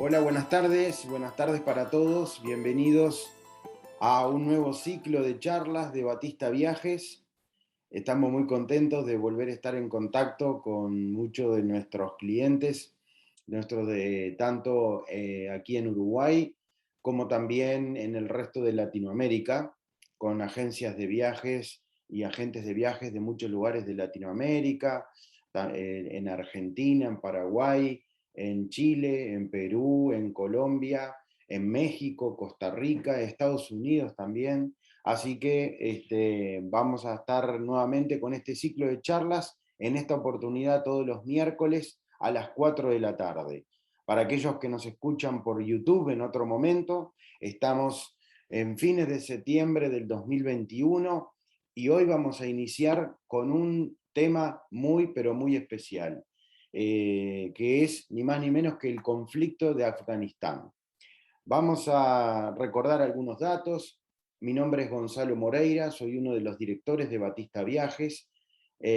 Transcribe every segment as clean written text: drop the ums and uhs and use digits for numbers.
Hola, buenas tardes para todos, bienvenidos a un nuevo ciclo de charlas de Batista Viajes. Estamos muy contentos de volver a estar en contacto con muchos de nuestros clientes, nuestros de tanto aquí en Uruguay como también en el resto de Latinoamérica, con agencias de viajes y agentes de viajes de muchos lugares de Latinoamérica, en Argentina, en Paraguay, en Chile, en Perú, en Colombia, en México, Costa Rica, Estados Unidos también. Así que vamos a estar nuevamente con este ciclo de charlas, en esta oportunidad todos los miércoles a las 4 de la tarde. Para aquellos que nos escuchan por YouTube en otro momento, estamos en fines de septiembre del 2021 y hoy vamos a iniciar con un tema muy, pero muy especial, que es ni más ni menos que el conflicto de Afganistán. Vamos a recordar algunos datos. Mi nombre es Gonzalo Moreira, soy uno de los directores de Batista Viajes.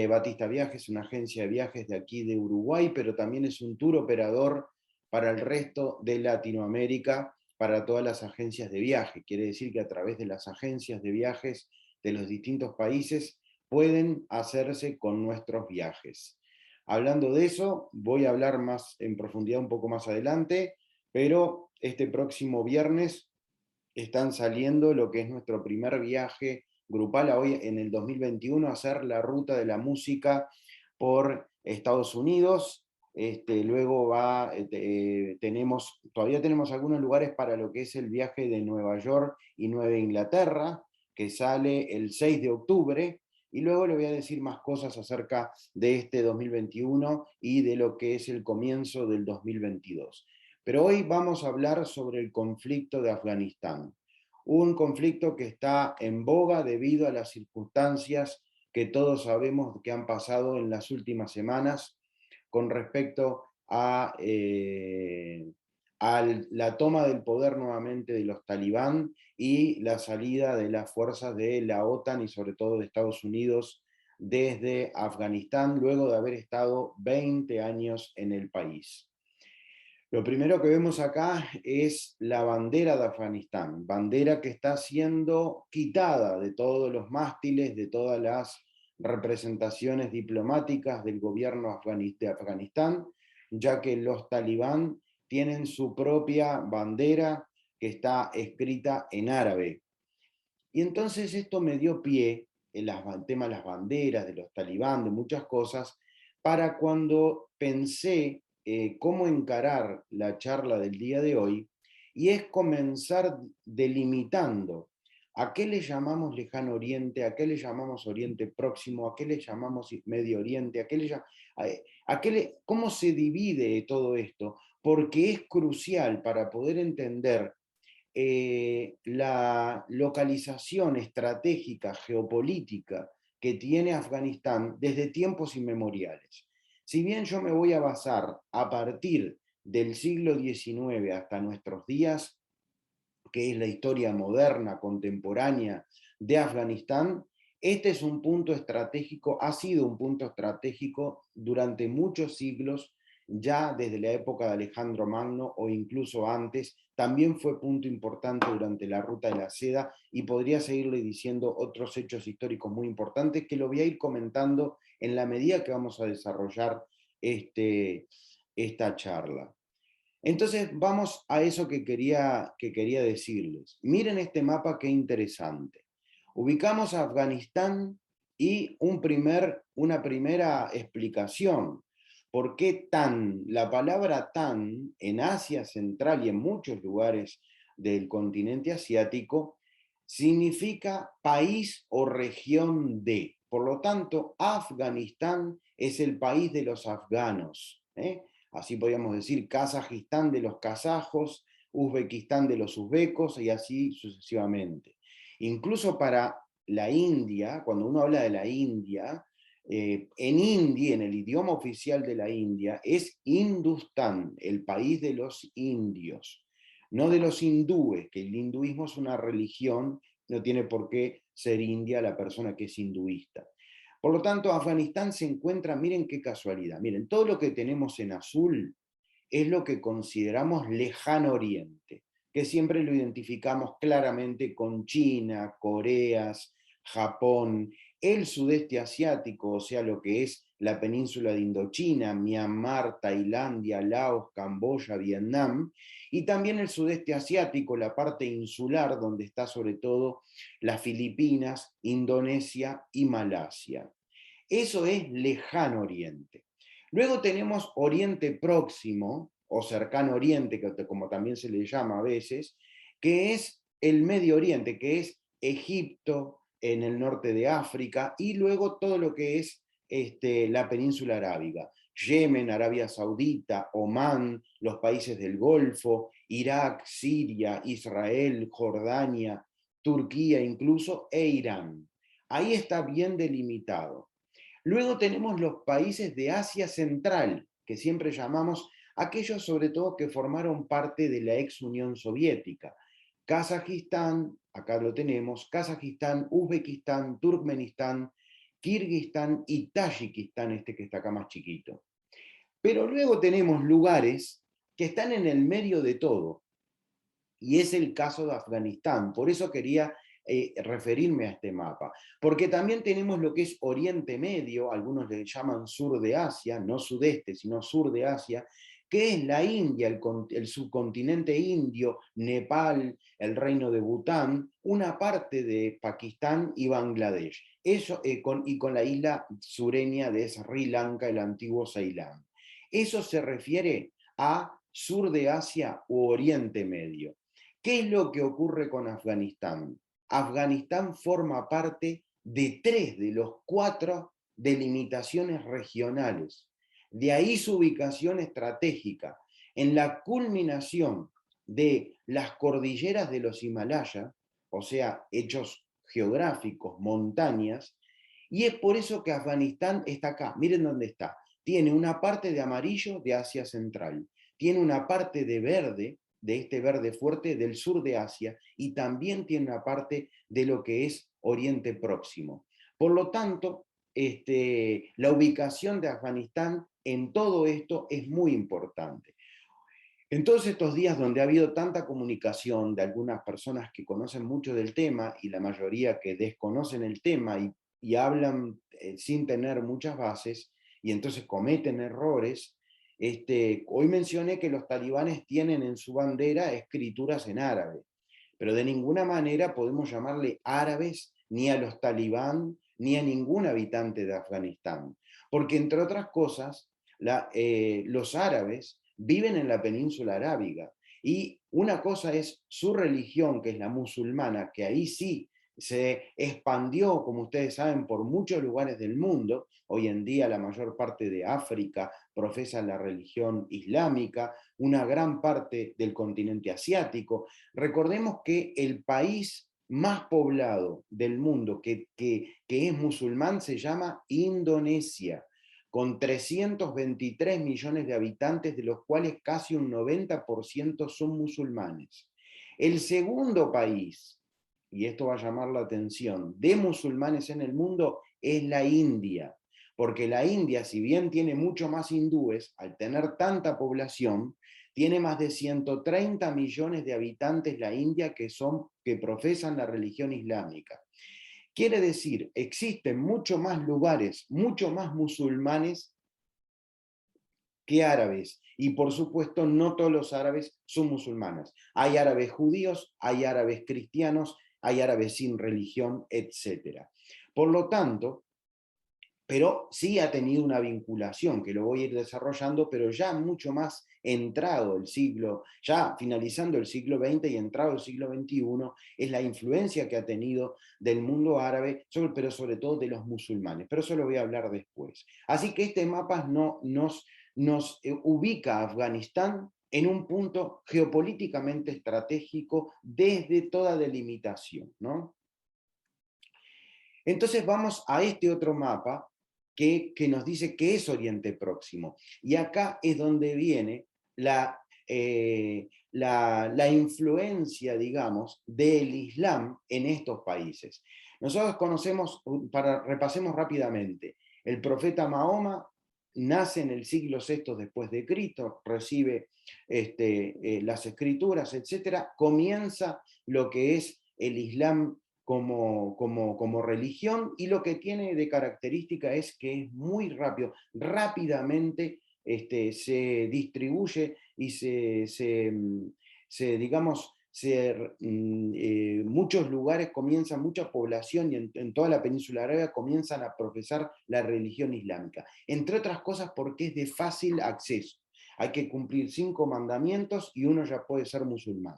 Batista Viajes es una agencia de viajes de aquí de Uruguay, pero también es un tour operador para el resto de Latinoamérica, para todas las agencias de viaje. Quiere decir que a través de las agencias de viajes de los distintos países pueden hacerse con nuestros viajes. Hablando de eso, voy a hablar más en profundidad un poco más adelante, pero este próximo viernes están saliendo lo que es nuestro primer viaje grupal a hoy en el 2021, a hacer la ruta de la música por Estados Unidos. Luego todavía tenemos algunos lugares para lo que es el viaje de Nueva York y Nueva Inglaterra, que sale el 6 de octubre, y luego le voy a decir más cosas acerca de este 2021 y de lo que es el comienzo del 2022. Pero hoy vamos a hablar sobre el conflicto de Afganistán, un conflicto que está en boga debido a las circunstancias que todos sabemos que han pasado en las últimas semanas con respecto a la toma del poder nuevamente de los talibán y la salida de las fuerzas de la OTAN y sobre todo de Estados Unidos desde Afganistán, luego de haber estado 20 años en el país. Lo primero que vemos acá es la bandera de Afganistán, bandera que está siendo quitada de todos los mástiles, de todas las representaciones diplomáticas del gobierno de Afganistán, ya que los talibán tienen su propia bandera que está escrita en árabe. Y entonces esto me dio pie, el tema de las banderas, de los talibán, de muchas cosas, para cuando pensé cómo encarar la charla del día de hoy, y es comenzar delimitando a qué le llamamos lejano oriente, a qué le llamamos oriente próximo, a qué le llamamos medio oriente, cómo se divide todo esto, porque es crucial para poder entender la localización estratégica geopolítica que tiene Afganistán desde tiempos inmemoriales. Si bien yo me voy a basar a partir del siglo XIX hasta nuestros días, que es la historia moderna, contemporánea de Afganistán, este es un punto estratégico, ha sido un punto estratégico durante muchos siglos, ya desde la época de Alejandro Magno o incluso antes, también fue punto importante durante la Ruta de la Seda, y podría seguirle diciendo otros hechos históricos muy importantes que lo voy a ir comentando en la medida que vamos a desarrollar esta charla. Entonces vamos a eso que quería decirles. Miren este mapa, qué interesante. Ubicamos a Afganistán y una primera explicación. ¿Por qué tan? La palabra tan en Asia Central y en muchos lugares del continente asiático significa país o región de. Por lo tanto, Afganistán es el país de los afganos. Así podríamos decir Kazajistán de los kazajos, Uzbekistán de los uzbecos y así sucesivamente. Incluso para la India, cuando uno habla de la India, en hindi, en el idioma oficial de la India, es Hindustán, el país de los indios, no de los hindúes, que el hinduismo es una religión, no tiene por qué ser india la persona que es hinduista. Por lo tanto, Afganistán se encuentra, miren qué casualidad, miren, todo lo que tenemos en azul es lo que consideramos lejano oriente, que siempre lo identificamos claramente con China, Coreas, Japón, el sudeste asiático, o sea, lo que es la península de Indochina, Myanmar, Tailandia, Laos, Camboya, Vietnam, y también el sudeste asiático, la parte insular, donde está sobre todo las Filipinas, Indonesia y Malasia. Eso es lejano oriente. Luego tenemos Oriente Próximo, o Cercano Oriente, como también se le llama a veces, que es el Medio Oriente, que es Egipto, en el norte de África, y luego todo lo que es la península arábiga. Yemen, Arabia Saudita, Omán, los países del Golfo, Irak, Siria, Israel, Jordania, Turquía incluso, e Irán. Ahí está bien delimitado. Luego tenemos los países de Asia Central, que siempre llamamos aquellos sobre todo que formaron parte de la ex Unión Soviética. Kazajistán, acá lo tenemos, Kazajistán, Uzbekistán, Turkmenistán, Kirguistán y Tayikistán, este que está acá más chiquito. Pero luego tenemos lugares que están en el medio de todo, y es el caso de Afganistán. Por eso quería referirme a este mapa, porque también tenemos lo que es Oriente Medio, algunos le llaman sur de Asia, no sudeste, sino sur de Asia, que es la India, el subcontinente indio, Nepal, el reino de Bután, una parte de Pakistán y Bangladesh, eso, y con la isla sureña de Sri Lanka, el antiguo Ceilán. Eso se refiere a sur de Asia u Oriente Medio. ¿Qué es lo que ocurre con Afganistán? Afganistán forma parte de 3 de los 4 delimitaciones regionales. De ahí su ubicación estratégica, en la culminación de las cordilleras de los Himalaya, o sea, hechos geográficos, montañas, y es por eso que Afganistán está acá. Miren dónde está. Tiene una parte de amarillo de Asia Central, tiene una parte de verde, de este verde fuerte del sur de Asia, y también tiene una parte de lo que es Oriente Próximo. Por lo tanto, la ubicación de Afganistán en todo esto es muy importante. En todos estos días donde ha habido tanta comunicación de algunas personas que conocen mucho del tema y la mayoría que desconocen el tema y hablan sin tener muchas bases y entonces cometen errores, hoy mencioné que los talibanes tienen en su bandera escrituras en árabe, pero de ninguna manera podemos llamarle árabes ni a los talibán ni a ningún habitante de Afganistán, porque entre otras cosas, los árabes viven en la península arábiga y una cosa es su religión, que es la musulmana, que ahí sí se expandió, como ustedes saben, por muchos lugares del mundo. Hoy en día la mayor parte de África profesa la religión islámica, una gran parte del continente asiático. Recordemos que el país más poblado del mundo que es musulmán se llama Indonesia, con 323 millones de habitantes, de los cuales casi un 90% son musulmanes. El segundo país, y esto va a llamar la atención, de musulmanes en el mundo es la India, porque la India, si bien tiene mucho más hindúes, al tener tanta población, tiene más de 130 millones de habitantes la India que profesan la religión islámica. Quiere decir, existen mucho más lugares, mucho más musulmanes que árabes. Y por supuesto, no todos los árabes son musulmanes. Hay árabes judíos, hay árabes cristianos, hay árabes sin religión, etc. Por lo tanto, pero sí ha tenido una vinculación, que lo voy a ir desarrollando, pero ya mucho más entrado el siglo, ya finalizando el siglo XX y entrado el siglo XXI, es la influencia que ha tenido del mundo árabe, pero sobre todo de los musulmanes, pero eso lo voy a hablar después. Así que este mapa nos ubica a Afganistán en un punto geopolíticamente estratégico desde toda delimitación, ¿no? Entonces vamos a este otro mapa que nos dice que es Oriente Próximo. Y acá es donde viene la influencia, digamos, del Islam en estos países. Nosotros conocemos, repasemos rápidamente, el profeta Mahoma nace en el siglo VI después de Cristo, recibe las escrituras, etc., comienza lo que es el Islam como religión, y lo que tiene de característica es que es muy rápido, rápidamente se distribuye y digamos, muchos lugares comienzan, mucha población y en toda la península arábiga comienzan a profesar la religión islámica. Entre otras cosas porque es de fácil acceso. Hay que cumplir 5 mandamientos y uno ya puede ser musulmán.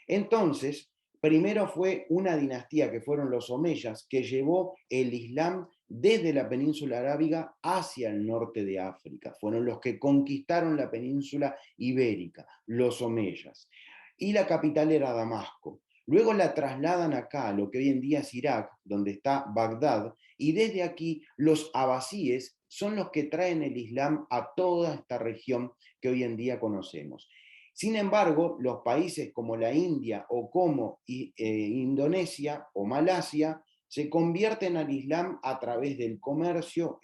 Entonces, primero fue una dinastía que fueron los omeyas, que llevó el Islam desde la península arábiga hacia el norte de África. Fueron los que conquistaron la península ibérica, los omeyas. Y la capital era Damasco. Luego la trasladan acá, a lo que hoy en día es Irak, donde está Bagdad, y desde aquí los abasíes son los que traen el Islam a toda esta región que hoy en día conocemos. Sin embargo, los países como la India o como Indonesia o Malasia se convierten al Islam a través del comercio.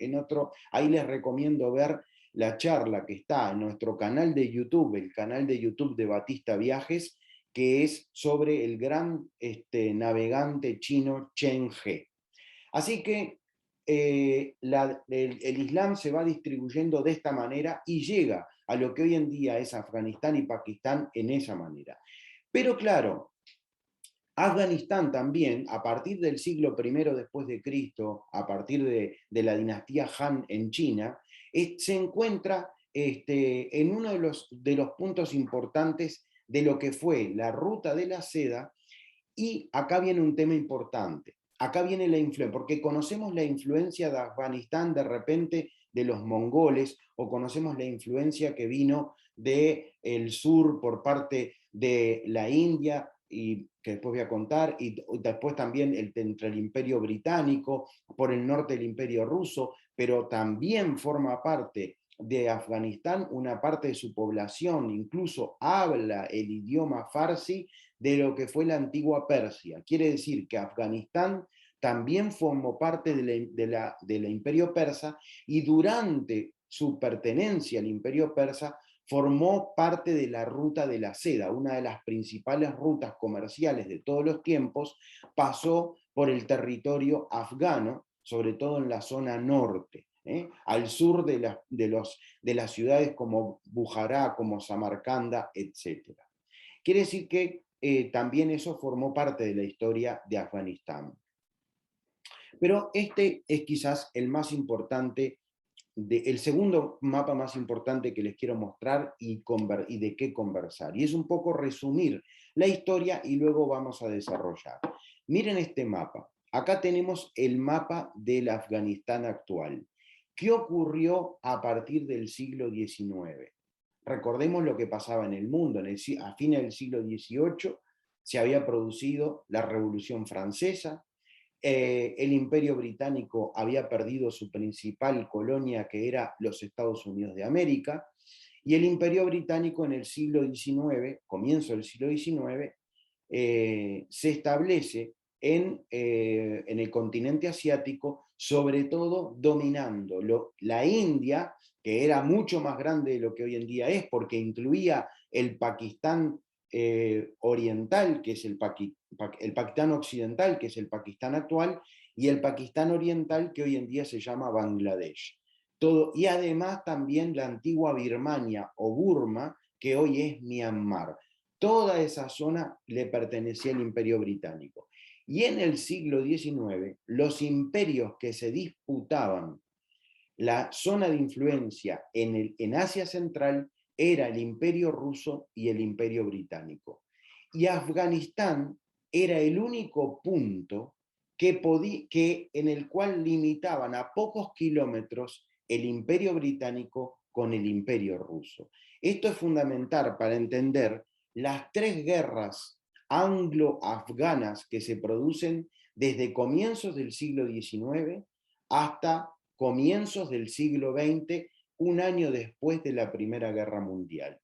Ahí les recomiendo ver la charla que está en nuestro canal de YouTube, el canal de YouTube de Batista Viajes, que es sobre el gran navegante chino Chen He. Así que el Islam se va distribuyendo de esta manera y llega a lo que hoy en día es Afganistán y Pakistán en esa manera. Pero claro, Afganistán también, a partir del siglo I después de Cristo, a partir de la dinastía Han en China, se encuentra en uno de los puntos importantes de lo que fue la ruta de la seda. Y acá viene un tema importante. Acá viene la influencia, porque conocemos la influencia de Afganistán de repente de los mongoles, o conocemos la influencia que vino del sur por parte de la India, y que después voy a contar, y después también entre el Imperio Británico, por el norte del Imperio Ruso, pero también forma parte de Afganistán, una parte de su población incluso habla el idioma farsi de lo que fue la antigua Persia. Quiere decir que Afganistán también formó parte del imperio persa, y durante su pertenencia al imperio persa formó parte de la ruta de la seda, una de las principales rutas comerciales de todos los tiempos. Pasó por el territorio afgano, sobre todo en la zona norte, al sur de las ciudades como Bujará, como Samarcanda, etc. Quiere decir que también eso formó parte de la historia de Afganistán. Pero este es quizás el más importante, el segundo mapa más importante que les quiero mostrar y de qué conversar. Y es un poco resumir la historia y luego vamos a desarrollar. Miren este mapa. Acá tenemos el mapa del Afganistán actual. ¿Qué ocurrió a partir del siglo XIX? Recordemos lo que pasaba en el mundo. A fines del siglo XVIII se había producido la Revolución Francesa. El Imperio Británico había perdido su principal colonia, que era los Estados Unidos de América, y el Imperio Británico en el siglo XIX, comienzo del siglo XIX, se establece en el continente asiático, sobre todo dominando la India, que era mucho más grande de lo que hoy en día es, porque incluía el Pakistán oriental, que es el Pakistán occidental, que es el Pakistán actual, y el Pakistán oriental, que hoy en día se llama Bangladesh. Y además también la antigua Birmania o Burma, que hoy es Myanmar. Toda esa zona le pertenecía al Imperio Británico. Y en el siglo XIX, los imperios que se disputaban la zona de influencia en Asia Central era el Imperio Ruso y el Imperio Británico. Y Afganistán era el único punto en el cual limitaban a pocos kilómetros el Imperio Británico con el Imperio Ruso. Esto es fundamental para entender las 3 guerras anglo-afganas que se producen desde comienzos del siglo XIX hasta comienzos del siglo XX, un año después de la Primera Guerra Mundial.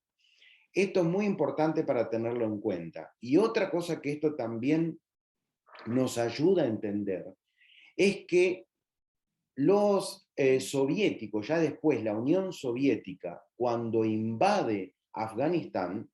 Esto es muy importante para tenerlo en cuenta. Y otra cosa que esto también nos ayuda a entender es que los soviéticos, ya después la Unión Soviética, cuando invade Afganistán,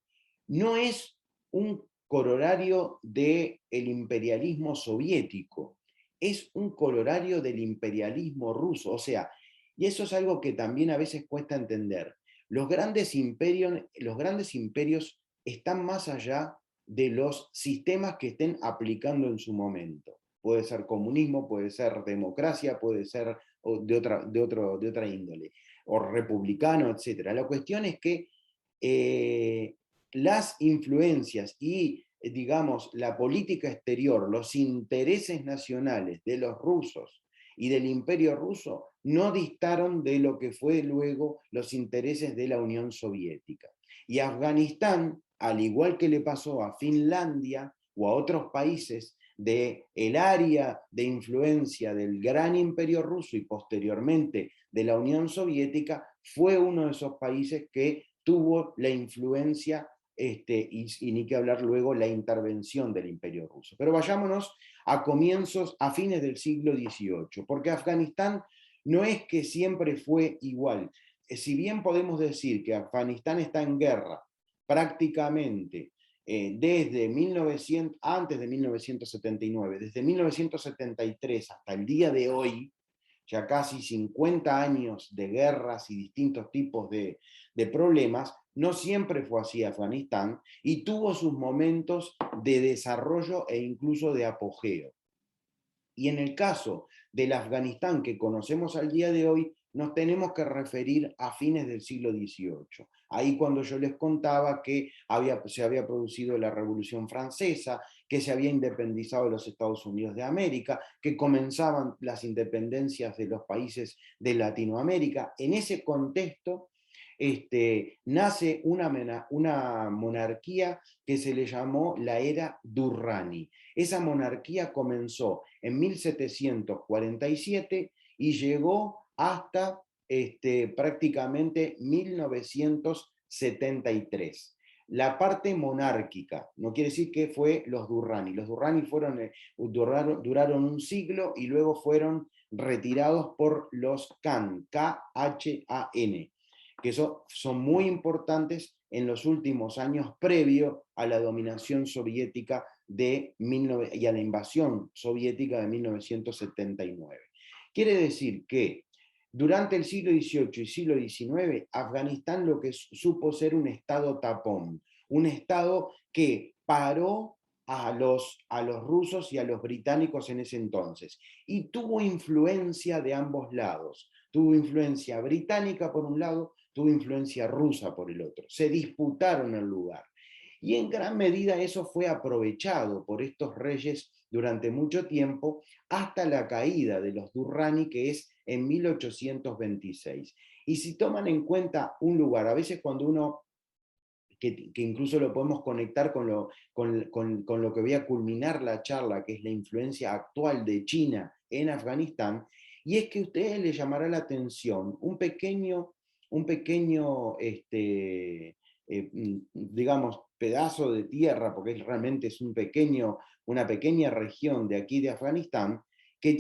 no es un corolario del imperialismo soviético, es un corolario del imperialismo ruso. O sea, y eso es algo que también a veces cuesta entender. Los grandes imperios están más allá de los sistemas que estén aplicando en su momento. Puede ser comunismo, puede ser democracia, puede ser de otra índole, o republicano, etc. La cuestión es que las influencias y, digamos, la política exterior, los intereses nacionales de los rusos y del imperio ruso no distaron de lo que fue luego los intereses de la Unión Soviética. Y Afganistán, al igual que le pasó a Finlandia o a otros países del área de influencia del gran imperio ruso y posteriormente de la Unión Soviética, fue uno de esos países que tuvo la influencia y ni que hablar luego la intervención del imperio ruso. Pero vayámonos a fines del siglo XVIII, porque Afganistán no es que siempre fue igual. Si bien podemos decir que Afganistán está en guerra prácticamente desde 1900, antes de 1979, desde 1973 hasta el día de hoy, ya casi 50 años de guerras y distintos tipos de problemas, no siempre fue así Afganistán y tuvo sus momentos de desarrollo e incluso de apogeo. Y en el caso del Afganistán que conocemos al día de hoy, nos tenemos que referir a fines del siglo XVIII. Ahí cuando yo les contaba que se había producido la Revolución Francesa, que se había independizado de los Estados Unidos de América, que comenzaban las independencias de los países de Latinoamérica. En ese contexto nace una monarquía que se le llamó la era Durrani. Esa monarquía comenzó en 1747 y llegó hasta prácticamente 1973. La parte monárquica, no quiere decir que fue los Durrani. Los Durrani duraron un siglo y luego fueron retirados por los Khan, Khan, que son muy importantes en los últimos años previo a la dominación soviética y a la invasión soviética de 1979. Quiere decir que durante el siglo XVIII y siglo XIX, Afganistán lo que supo ser un estado tapón, un estado que paró a los rusos y a los británicos en ese entonces, y tuvo influencia de ambos lados. Tuvo influencia británica por un lado, tuvo influencia rusa por el otro. Se disputaron el lugar. Y en gran medida eso fue aprovechado por estos reyes durante mucho tiempo, hasta la caída de los Durrani, que es en 1826. Y si toman en cuenta un lugar, a veces cuando uno, que incluso lo podemos conectar con lo que voy a culminar la charla, que es la influencia actual de China en Afganistán, y es que a ustedes les llamará la atención un pequeño digamos, pedazo de tierra, porque realmente es una pequeña región de aquí de Afganistán, que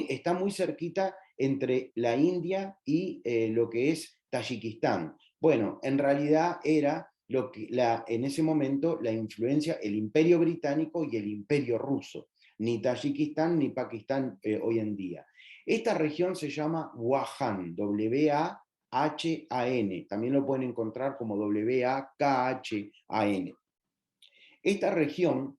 está muy cerquita entre la India y lo que es Tayikistán. Bueno, en realidad era en ese momento la influencia, el imperio británico y el imperio ruso, ni Tayikistán ni Pakistán hoy en día. Esta región se llama Wakhan, W-A-H-A-N, también lo pueden encontrar como W-A-K-H-A-N. Esta región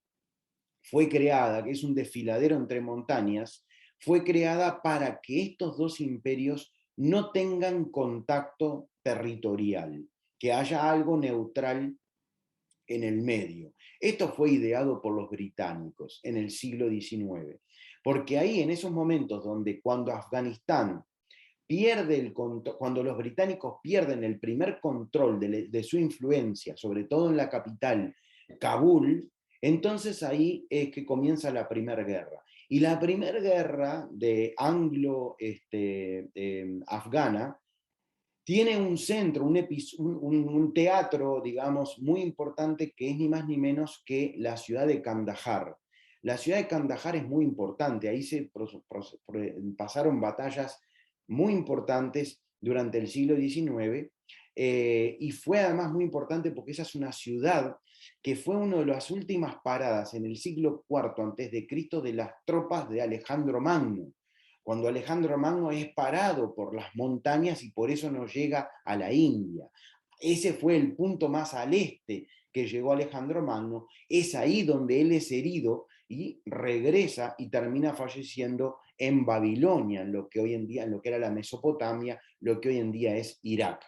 fue creada, que es un desfiladero entre montañas, fue creada para que estos dos imperios no tengan contacto territorial, que haya algo neutral en el medio. Esto fue ideado por los británicos en el siglo XIX, porque ahí en esos momentos cuando Afganistán cuando los británicos pierden el primer control de su influencia, sobre todo en la capital, Kabul, entonces ahí es que comienza la Primera Guerra. Y la Primera Guerra de anglo-afgana tiene un centro, un teatro, digamos, muy importante, que es ni más ni menos que la ciudad de Kandahar. La ciudad de Kandahar es muy importante, ahí pasaron batallas muy importantes durante el siglo XIX, y fue además muy importante porque esa es una ciudad que fue una de las últimas paradas en el siglo IV antes de Cristo de las tropas de Alejandro Magno, cuando Alejandro Magno es parado por las montañas y por eso no llega a la India. Ese fue el punto más al este que llegó Alejandro Magno, es ahí donde él es herido y regresa y termina falleciendo en Babilonia, en lo que hoy en día, en lo que era la Mesopotamia, lo que hoy en día es Irak.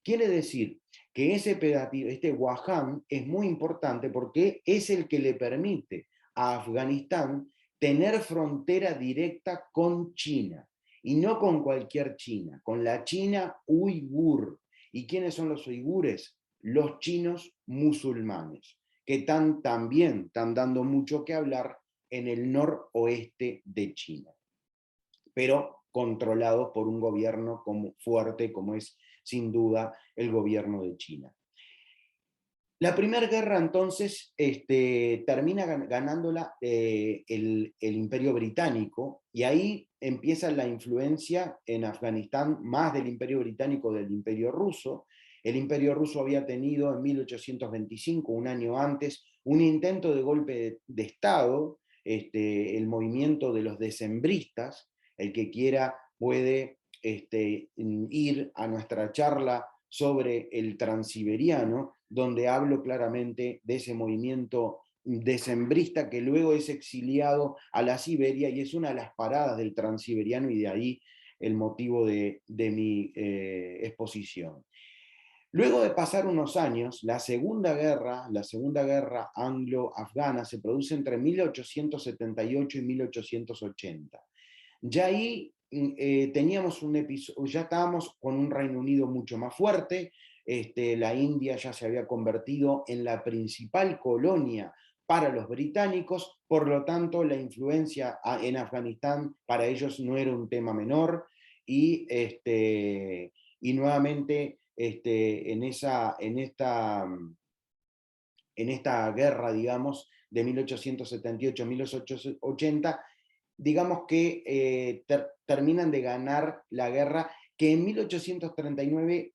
Quiere decir que ese pedacito, este Waham, es muy importante porque es el que le permite a Afganistán tener frontera directa con China, y no con cualquier China, con la China uigur. ¿Y quiénes son los uigures? Los chinos musulmanes, que también están dando mucho que hablar en el noroeste de China, pero controlados por un gobierno fuerte como es sin duda el gobierno de China. La primera guerra entonces termina ganándola el Imperio Británico, y ahí empieza la influencia en Afganistán más del Imperio Británico del Imperio Ruso. El Imperio Ruso había tenido en 1825, un año antes, un intento de golpe de Estado, el movimiento de los decembristas. El que quiera puede ir a nuestra charla sobre el transiberiano, donde hablo claramente de ese movimiento decembrista que luego es exiliado a la Siberia y es una de las paradas del transiberiano, y de ahí el motivo de mi exposición. Luego de pasar unos años, la segunda guerra anglo-afgana se produce entre 1878 y 1880. Ya ahí teníamos un episodio, ya estábamos con un Reino Unido mucho más fuerte. La India ya se había convertido en la principal colonia para los británicos, por lo tanto la influencia en Afganistán para ellos no era un tema menor, y, y nuevamente en esta guerra, digamos, de 1878-1880, digamos que terminan de ganar la guerra, que en 1839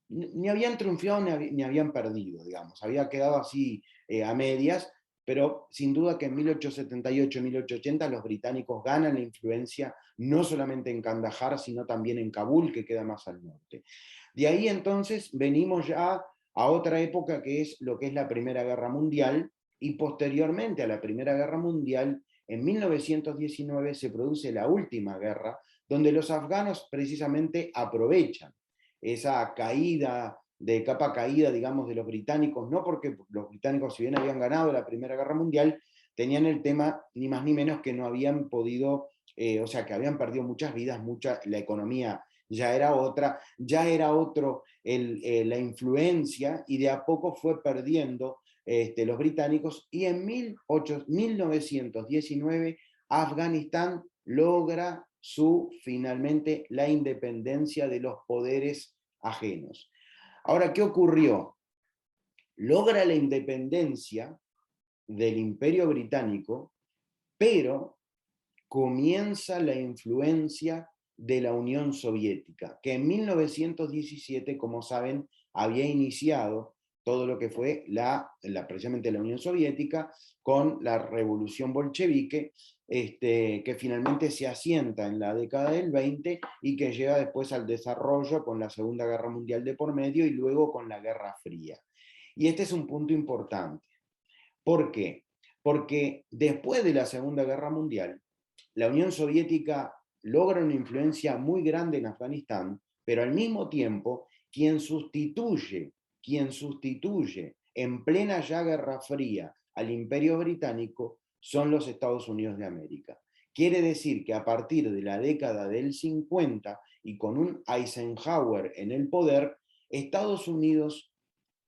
ni habían triunfado ni habían perdido, digamos, había quedado así a medias, pero sin duda que en 1878-1880 los británicos ganan la influencia no solamente en Kandahar, sino también en Kabul, que queda más al norte. De ahí entonces venimos ya a otra época que es lo que es la Primera Guerra Mundial, y posteriormente a la Primera Guerra Mundial, en 1919 se produce la última guerra, donde los afganos precisamente aprovechan esa caída, de capa caída, digamos, de los británicos, no porque los británicos, si bien habían ganado la Primera Guerra Mundial, tenían el tema ni más ni menos que no habían podido, o sea, que habían perdido muchas vidas, la economía ya era otra, ya era otro la influencia, y de a poco fue perdiendo los británicos, y en 1919 Afganistán logra finalmente la independencia de los poderes ajenos. Ahora, ¿qué ocurrió? Logra la independencia del Imperio Británico, pero comienza la influencia de la Unión Soviética, que en 1917, como saben, había iniciado todo lo que fue precisamente la Unión Soviética, con la revolución bolchevique, que finalmente se asienta en la década del 20 y que llega después al desarrollo con la Segunda Guerra Mundial de por medio y luego con la Guerra Fría. Y este es un punto importante. ¿Por qué? Porque después de la Segunda Guerra Mundial, la Unión Soviética logra una influencia muy grande en Afganistán, pero al mismo tiempo quien sustituye en plena ya Guerra Fría al Imperio Británico son los Estados Unidos de América. Quiere decir que a partir de la década del 50 y con un Eisenhower en el poder, Estados Unidos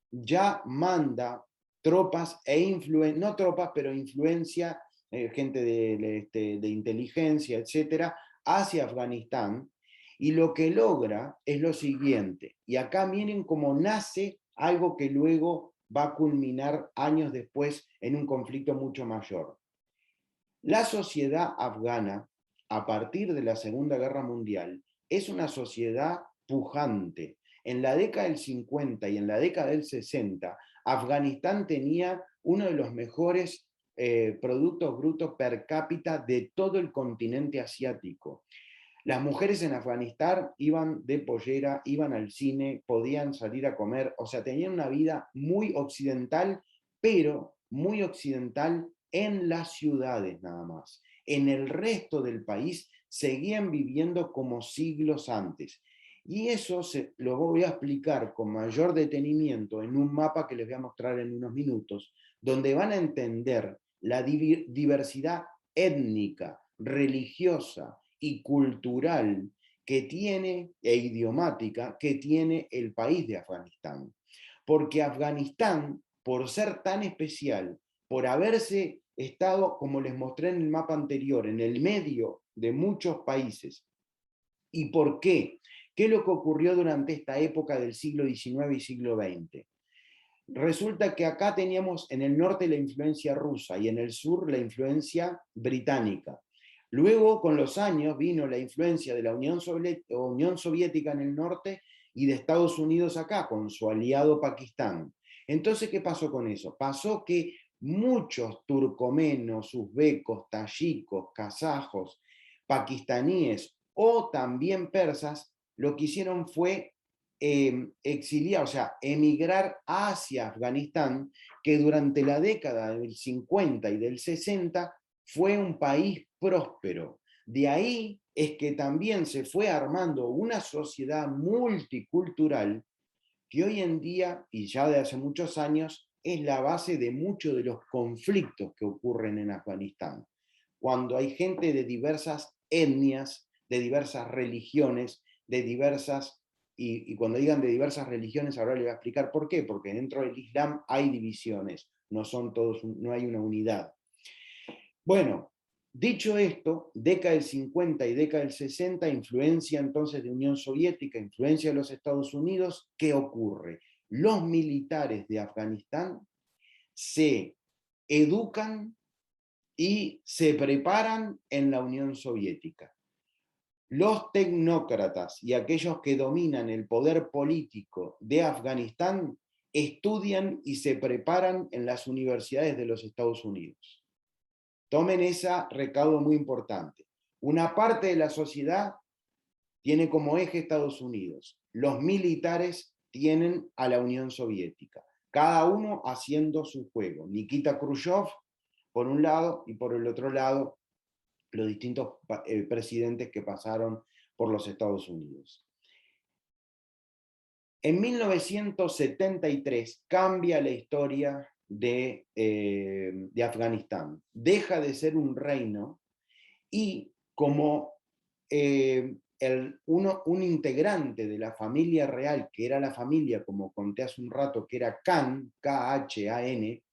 ya manda tropas no tropas, pero influencia, gente de inteligencia, etcétera, hacia Afganistán, y lo que logra es lo siguiente, y acá miren cómo nace algo que luego va a culminar años después en un conflicto mucho mayor. La sociedad afgana, a partir de la Segunda Guerra Mundial, es una sociedad pujante. En la década del 50 y en la década del 60, Afganistán tenía uno de los mejores productos brutos per cápita de todo el continente asiático. Las mujeres en Afganistán iban de pollera, iban al cine, podían salir a comer, o sea, tenían una vida muy occidental, pero muy occidental en las ciudades nada más. En el resto del país seguían viviendo como siglos antes. Y eso lo voy a explicar con mayor detenimiento en un mapa que les voy a mostrar en unos minutos, donde van a entender la diversidad étnica, religiosa y cultural que tiene, e idiomática, que tiene el país de Afganistán. Porque Afganistán, por ser tan especial, por haberse estado, como les mostré en el mapa anterior, en el medio de muchos países. ¿Y por qué? ¿Qué es lo que ocurrió durante esta época del siglo XIX y siglo XX? Resulta que acá teníamos en el norte la influencia rusa y en el sur la influencia británica. Luego, con los años, vino la influencia de la Unión Soviética en el norte y de Estados Unidos acá, con su aliado Pakistán. Entonces, ¿qué pasó con eso? Pasó que muchos turcomenos, uzbecos, tayikos, kazajos, pakistaníes o también persas, lo que hicieron fue exiliar, o sea, emigrar hacia Afganistán, que durante la década del 50 y del 60 fue un país próspero. De ahí es que también se fue armando una sociedad multicultural que hoy en día, y ya de hace muchos años, es la base de muchos de los conflictos que ocurren en Afganistán. Cuando hay gente de diversas etnias, de diversas religiones, de diversas, y cuando digan de diversas religiones, ahora les voy a explicar por qué, porque dentro del Islam hay divisiones, no son todos, no hay una unidad. Bueno, dicho esto, década del 50 y década del 60, influencia entonces de Unión Soviética, influencia de los Estados Unidos, ¿qué ocurre? Los militares de Afganistán se educan y se preparan en la Unión Soviética. Los tecnócratas y aquellos que dominan el poder político de Afganistán estudian y se preparan en las universidades de los Estados Unidos. Tomen ese recaudo muy importante. Una parte de la sociedad tiene como eje Estados Unidos. Los militares tienen a la Unión Soviética. Cada uno haciendo su juego. Nikita Khrushchev por un lado y por el otro lado los distintos presidentes que pasaron por los Estados Unidos. En 1973 cambia la historia de Afganistán. Deja de ser un reino y como un integrante de la familia real, que era la familia, como conté hace un rato, que era Khan, K-H-A-N,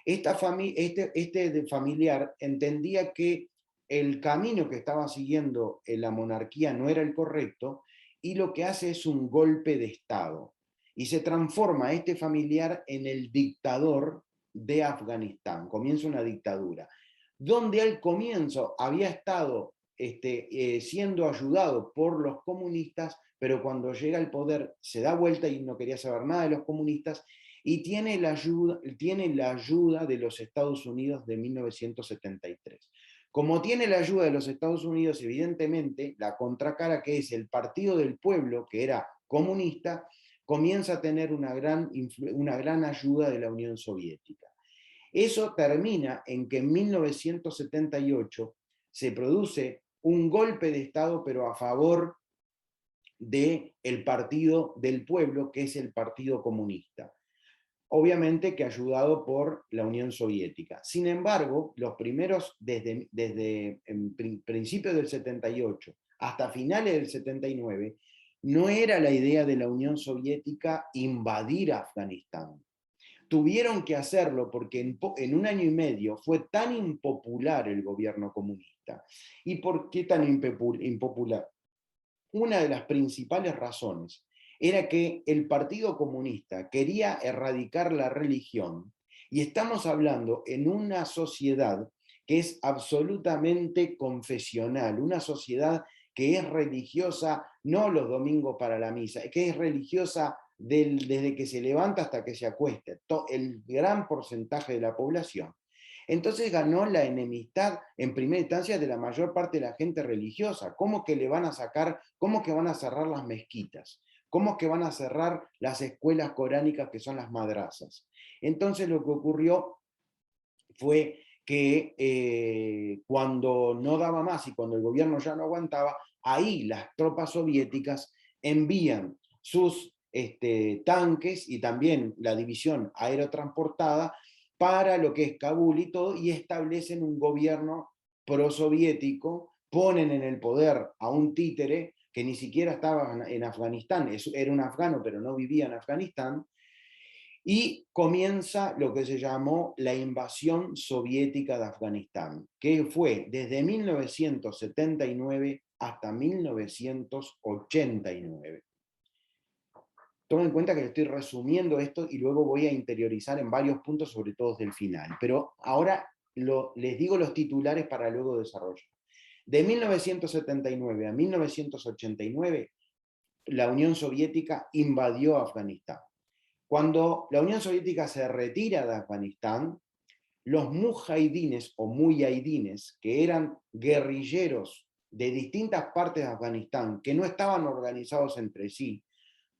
este familiar entendía que el camino que estaba siguiendo la monarquía no era el correcto y lo que hace es un golpe de Estado. Y se transforma este familiar en el dictador de Afganistán. Comienza una dictadura, donde al comienzo había estado siendo ayudado por los comunistas, pero cuando llega al poder se da vuelta y no quería saber nada de los comunistas y tiene la ayuda de los Estados Unidos de 1973. Como tiene la ayuda de los Estados Unidos, evidentemente, la contracara, que es el Partido del Pueblo, que era comunista, comienza a tener una gran ayuda de la Unión Soviética. Eso termina en que en 1978 se produce un golpe de Estado, pero a favor del Partido del Pueblo, que es el Partido Comunista. Obviamente que ayudado por la Unión Soviética. Sin embargo, los primeros, desde principios del 78 hasta finales del 79, no era la idea de la Unión Soviética invadir Afganistán. Tuvieron que hacerlo porque en un año y medio fue tan impopular el gobierno comunista. ¿Y por qué tan impopular? Una de las principales razones era que el Partido Comunista quería erradicar la religión, y estamos hablando en una sociedad que es absolutamente confesional, una sociedad que es religiosa no los domingos para la misa, que es religiosa desde que se levanta hasta que se acuesta, el gran porcentaje de la población. Entonces ganó la enemistad en primera instancia de la mayor parte de la gente religiosa. ¿Cómo que le van a sacar, cómo que van a cerrar las mezquitas? ¿Cómo que van a cerrar las escuelas coránicas que son las madrazas? Entonces lo que ocurrió fue que cuando no daba más y cuando el gobierno ya no aguantaba, ahí las tropas soviéticas envían sus tanques y también la división aerotransportada para lo que es Kabul y todo, y establecen un gobierno prosoviético, ponen en el poder a un títere que ni siquiera estaba en Afganistán, era un afgano pero no vivía en Afganistán, y comienza lo que se llamó la invasión soviética de Afganistán, que fue desde 1979 hasta 1989. Tomen en cuenta que estoy resumiendo esto y luego voy a interiorizar en varios puntos, sobre todo del final. Pero ahora les digo los titulares para luego desarrollar. De 1979 a 1989, la Unión Soviética invadió Afganistán. Cuando la Unión Soviética se retira de Afganistán, los mujahidines o muyahidines, que eran guerrilleros de distintas partes de Afganistán, que no estaban organizados entre sí,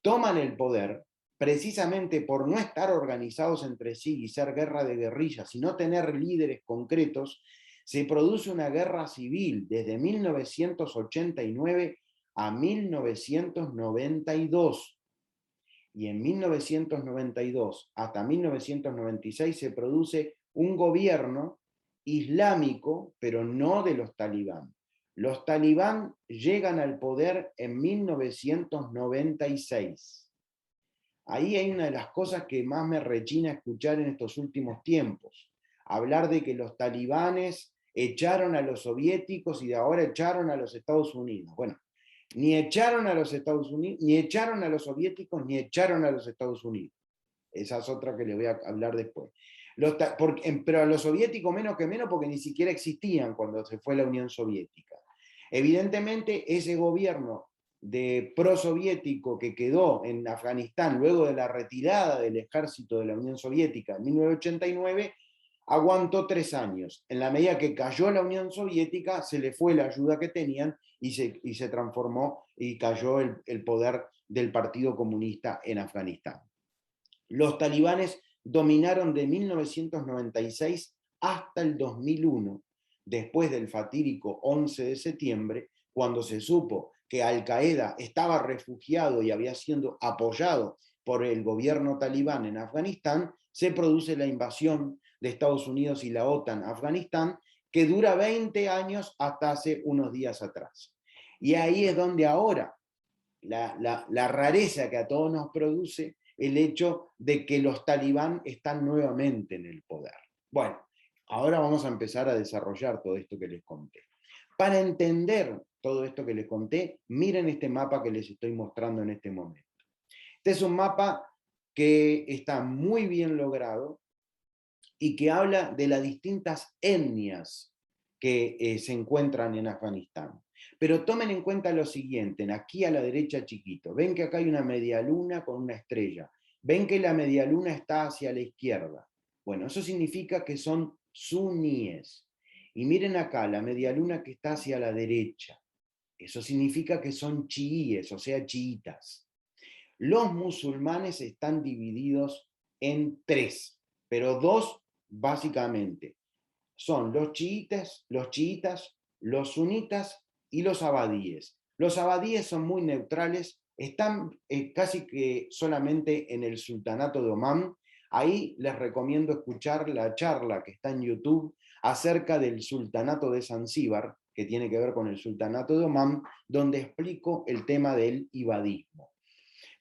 toman el poder precisamente por no estar organizados entre sí y ser guerra de guerrillas, sino tener líderes concretos. Se produce una guerra civil desde 1989 a 1992. Y en 1992 hasta 1996 se produce un gobierno islámico, pero no de los talibán. Los talibán llegan al poder en 1996. Ahí hay una de las cosas que más me rechina escuchar en estos últimos tiempos. Hablar de que los talibanes echaron a los soviéticos y de ahora echaron a los Estados Unidos. Bueno, ni echaron a los Estados Unidos, ni echaron a los soviéticos, ni echaron a los Estados Unidos. Esa es otra que le voy a hablar después. Pero a los soviéticos menos que menos porque ni siquiera existían cuando se fue la Unión Soviética. Evidentemente, ese gobierno de prosoviético que quedó en Afganistán luego de la retirada del ejército de la Unión Soviética en 1989, aguantó 3 años. En la medida que cayó la Unión Soviética, se le fue la ayuda que tenían y se transformó y cayó el poder del Partido Comunista en Afganistán. Los talibanes dominaron de 1996 hasta el 2001, después del fatídico 11 de septiembre, cuando se supo que Al-Qaeda estaba refugiado y había sido apoyado por el gobierno talibán en Afganistán, se produce la invasión de Estados Unidos y la OTAN a Afganistán, que dura 20 años hasta hace unos días atrás. Y ahí es donde ahora la rareza que a todos nos produce el hecho de que los talibán están nuevamente en el poder. Bueno, ahora vamos a empezar a desarrollar todo esto que les conté. Para entender todo esto que les conté, miren este mapa que les estoy mostrando en este momento. Este es un mapa que está muy bien logrado y que habla de las distintas etnias que se encuentran en Afganistán. Pero tomen en cuenta lo siguiente, aquí a la derecha chiquito, ven que acá hay una media luna con una estrella, ven que la media luna está hacia la izquierda. Bueno, eso significa que son suníes. Y miren acá, la media luna que está hacia la derecha. Eso significa que son chiíes, o sea, chiitas. Los musulmanes están divididos en 3, pero 2 básicamente. Son los chiitas, los sunitas y los abadíes. Los abadíes son muy neutrales, están casi que solamente en el sultanato de Omán. Ahí les recomiendo escuchar la charla que está en YouTube acerca del sultanato de Zanzíbar, que tiene que ver con el sultanato de Omán, donde explico el tema del ibadismo.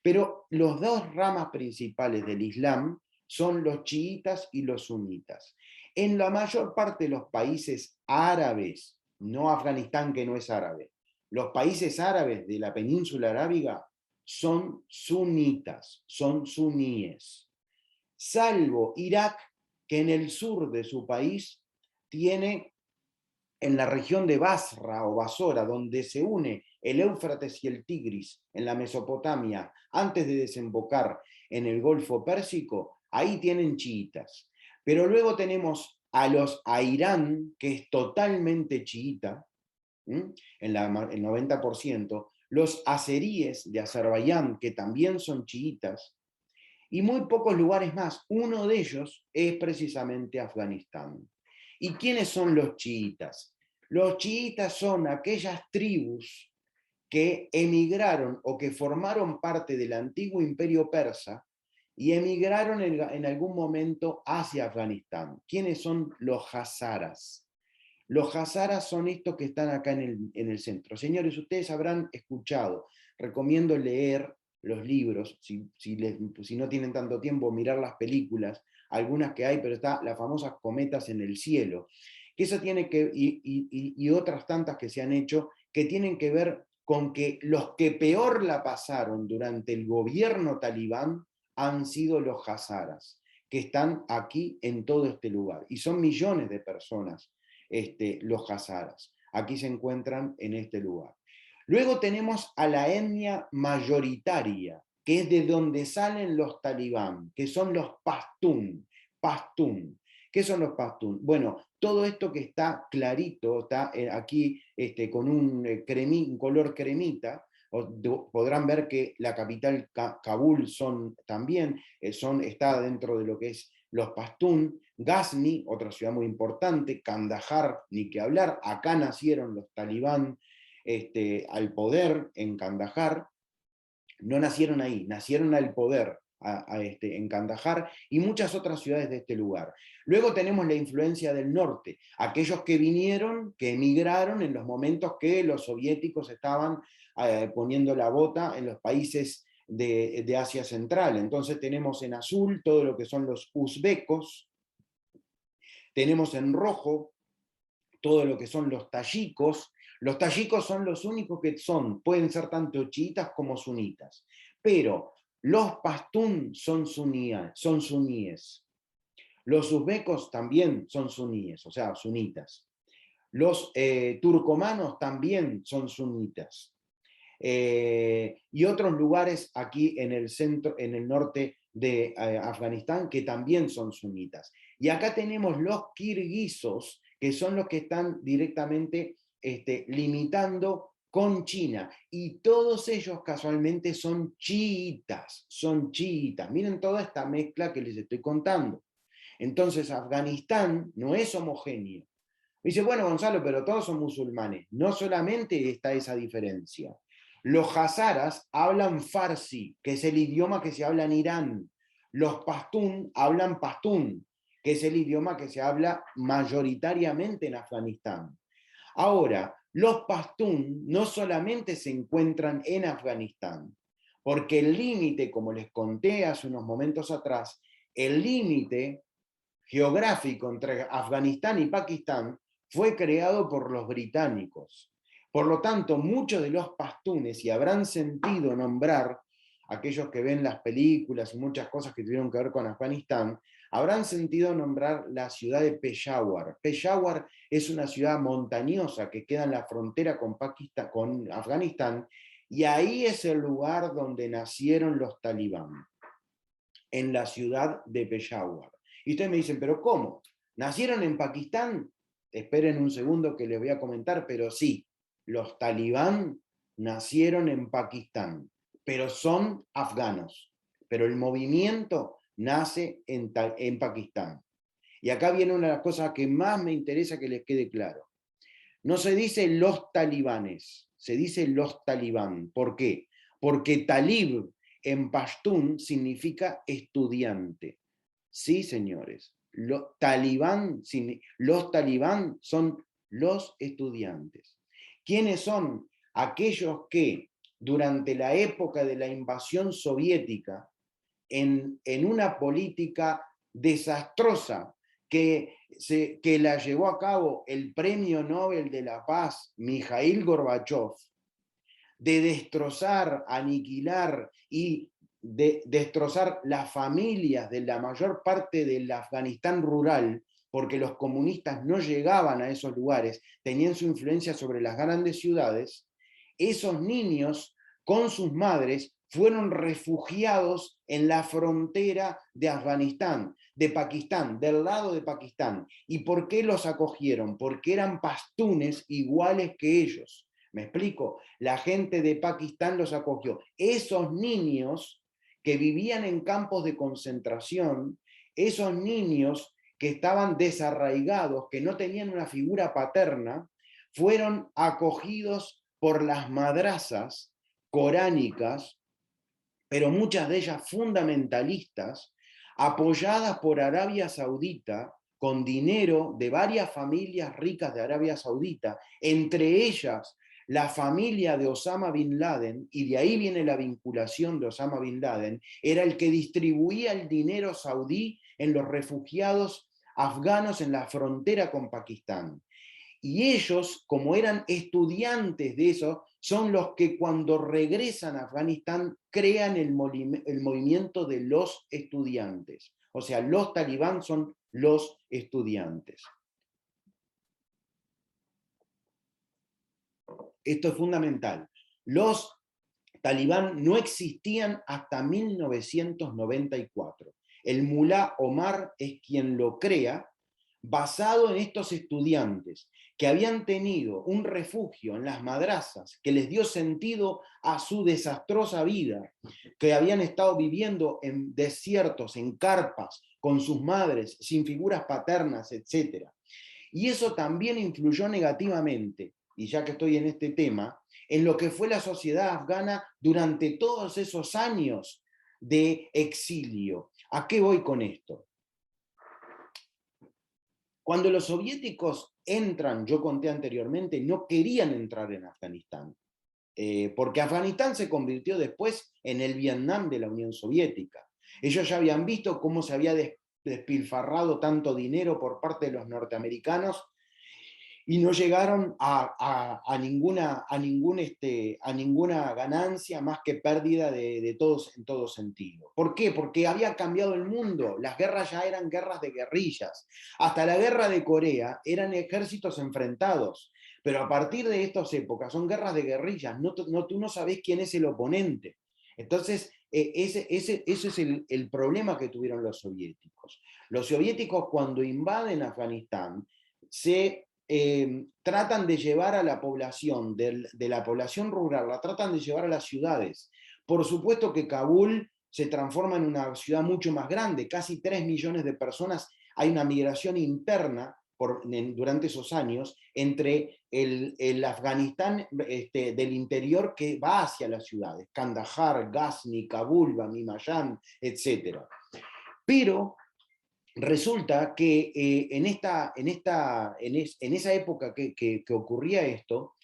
Pero los 2 ramas principales del Islam son los chiitas y los sunitas. En la mayor parte de los países árabes, no Afganistán que no es árabe, los países árabes de la península arábiga son sunitas, son suníes. Salvo Irak, que en el sur de su país tiene en la región de Basra o Basora, donde se une el Éufrates y el Tigris en la Mesopotamia, antes de desembocar en el Golfo Pérsico, ahí tienen chiitas. Pero luego tenemos a Irán, que es totalmente chiita, el 90%, los azeríes de Azerbaiyán, que también son chiitas, y muy pocos lugares más. Uno de ellos es precisamente Afganistán. ¿Y quiénes son los chiitas? Los chiitas son aquellas tribus que emigraron o que formaron parte del antiguo imperio persa y emigraron en algún momento hacia Afganistán. ¿Quiénes son los hazaras? Los hazaras son estos que están acá en el centro. Señores, ustedes habrán escuchado, recomiendo leer los libros, si no tienen tanto tiempo, mirar las películas, algunas que hay, pero está las famosas cometas en el cielo, que eso tiene que, y otras tantas que se han hecho, que tienen que ver con que los que peor la pasaron durante el gobierno talibán han sido los hazaras, que están aquí en todo este lugar, y son millones de personas los hazaras. Aquí se encuentran en este lugar. Luego tenemos a la etnia mayoritaria, que es de donde salen los talibán, que son los pastún. Pastún. ¿Qué son los pastún? Bueno, todo esto que está clarito, está aquí con un color cremita, podrán ver que la capital Kabul también está dentro de lo que es los pastún. Ghazni, otra ciudad muy importante, Kandahar, ni que hablar, acá nacieron los talibán al poder en Kandahar, no nacieron ahí, nacieron al poder en Kandahar y muchas otras ciudades de este lugar. Luego tenemos la influencia del norte, aquellos que vinieron, que emigraron en los momentos que los soviéticos estaban poniendo la bota en los países de Asia Central. Entonces tenemos en azul todo lo que son los uzbecos, tenemos en rojo todo lo que son los tayikos. Los tayikos son los únicos que pueden ser tanto chiitas como sunitas, pero los pastún son suníes. Los uzbecos también son suníes, o sea, sunitas. Los turcomanos también son sunitas. Y otros lugares aquí en el centro, en el norte de Afganistán, que también son sunitas. Y acá tenemos los kirguisos, que son los que están directamente limitando con China. Y todos ellos casualmente son chiitas, son chiitas. Miren toda esta mezcla que les estoy contando. Entonces, Afganistán no es homogéneo. Dice, bueno, Gonzalo, pero todos son musulmanes. No solamente está esa diferencia. Los hazaras hablan farsi, que es el idioma que se habla en Irán. Los pastún hablan pastún, que es el idioma que se habla mayoritariamente en Afganistán. Ahora, los pastún no solamente se encuentran en Afganistán, porque el límite, como les conté hace unos momentos atrás, el límite geográfico entre Afganistán y Pakistán fue creado por los británicos. Por lo tanto, muchos de los pastunes, y habrán sentido nombrar, aquellos que ven las películas y muchas cosas que tuvieron que ver con Afganistán, habrán sentido nombrar la ciudad de Peshawar. Peshawar es una ciudad montañosa que queda en la frontera con Afganistán, y ahí es el lugar donde nacieron los talibán, en la ciudad de Peshawar. Y ustedes me dicen, ¿pero cómo? ¿Nacieron en Pakistán? Esperen un segundo que les voy a comentar, pero sí, los talibán nacieron en Pakistán, pero son afganos. Pero el movimiento nace en Pakistán. Y acá viene una de las cosas que más me interesa que les quede claro. No se dice los talibanes, se dice los talibán. ¿Por qué? Porque talib en pastún significa estudiante. Sí, señores, los talibán son los estudiantes. ¿Quiénes son? Aquellos que durante la época de la invasión soviética, en una política desastrosa que la llevó a cabo el Premio Nobel de la Paz, Mikhail Gorbachev, de destrozar, aniquilar y de destrozar las familias de la mayor parte del Afganistán rural, porque los comunistas no llegaban a esos lugares, tenían su influencia sobre las grandes ciudades, esos niños con sus madres fueron refugiados en la frontera de Afganistán, de Pakistán, del lado de Pakistán. ¿Y por qué los acogieron? Porque eran pastunes iguales que ellos. ¿Me explico? La gente de Pakistán los acogió. Esos niños que vivían en campos de concentración, esos niños que estaban desarraigados, que no tenían una figura paterna, fueron acogidos por las madrazas coránicas, pero muchas de ellas fundamentalistas, apoyadas por Arabia Saudita, con dinero de varias familias ricas de Arabia Saudita, entre ellas la familia de Osama Bin Laden, y de ahí viene la vinculación de Osama Bin Laden, era el que distribuía el dinero saudí en los refugiados afganos en la frontera con Pakistán. Y ellos, como eran estudiantes de eso, son los que cuando regresan a Afganistán crean el movimiento de los estudiantes. O sea, los talibán son los estudiantes. Esto es fundamental. Los talibán no existían hasta 1994. El mulá Omar es quien lo crea, basado en estos estudiantes que habían tenido un refugio en las madrazas que les dio sentido a su desastrosa vida, que habían estado viviendo en desiertos, en carpas, con sus madres, sin figuras paternas, etc. Y eso también influyó negativamente, y ya que estoy en este tema, en lo que fue la sociedad afgana durante todos esos años de exilio. ¿A qué voy con esto? Cuando los soviéticos entran, yo conté anteriormente, no querían entrar en Afganistán, porque Afganistán se convirtió después en el Vietnam de la Unión Soviética. Ellos ya habían visto cómo se había despilfarrado tanto dinero por parte de los norteamericanos y no llegaron a ninguna ganancia más que pérdida de todos en todo sentido. ¿Por qué? Porque había cambiado el mundo, las guerras ya eran guerras de guerrillas. Hasta la guerra de Corea eran ejércitos enfrentados, pero a partir de estas épocas son guerras de guerrillas, tú no sabés quién es el oponente. Entonces, ese es el problema que tuvieron los soviéticos. Los soviéticos cuando invaden Afganistán tratan de llevar a la población, de la población rural, la tratan de llevar a las ciudades. Por supuesto que Kabul se transforma en una ciudad mucho más grande, casi 3 millones de personas, hay una migración interna durante esos años entre el Afganistán del interior que va hacia las ciudades, Kandahar, Ghazni, Kabul, Bamiyan, etc. Pero resulta que en esa época que ocurría esto,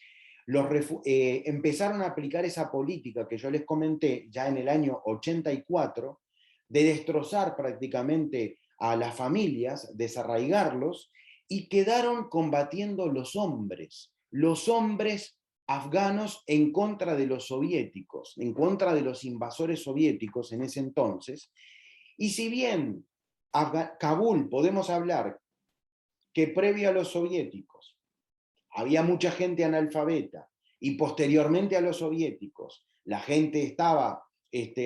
empezaron a aplicar esa política que yo les comenté ya en el año 84, de destrozar prácticamente a las familias, desarraigarlos, y quedaron combatiendo los hombres afganos en contra de los soviéticos, en contra de los invasores soviéticos en ese entonces. Y si bien Kabul, podemos hablar que previo a los soviéticos había mucha gente analfabeta y posteriormente a los soviéticos la gente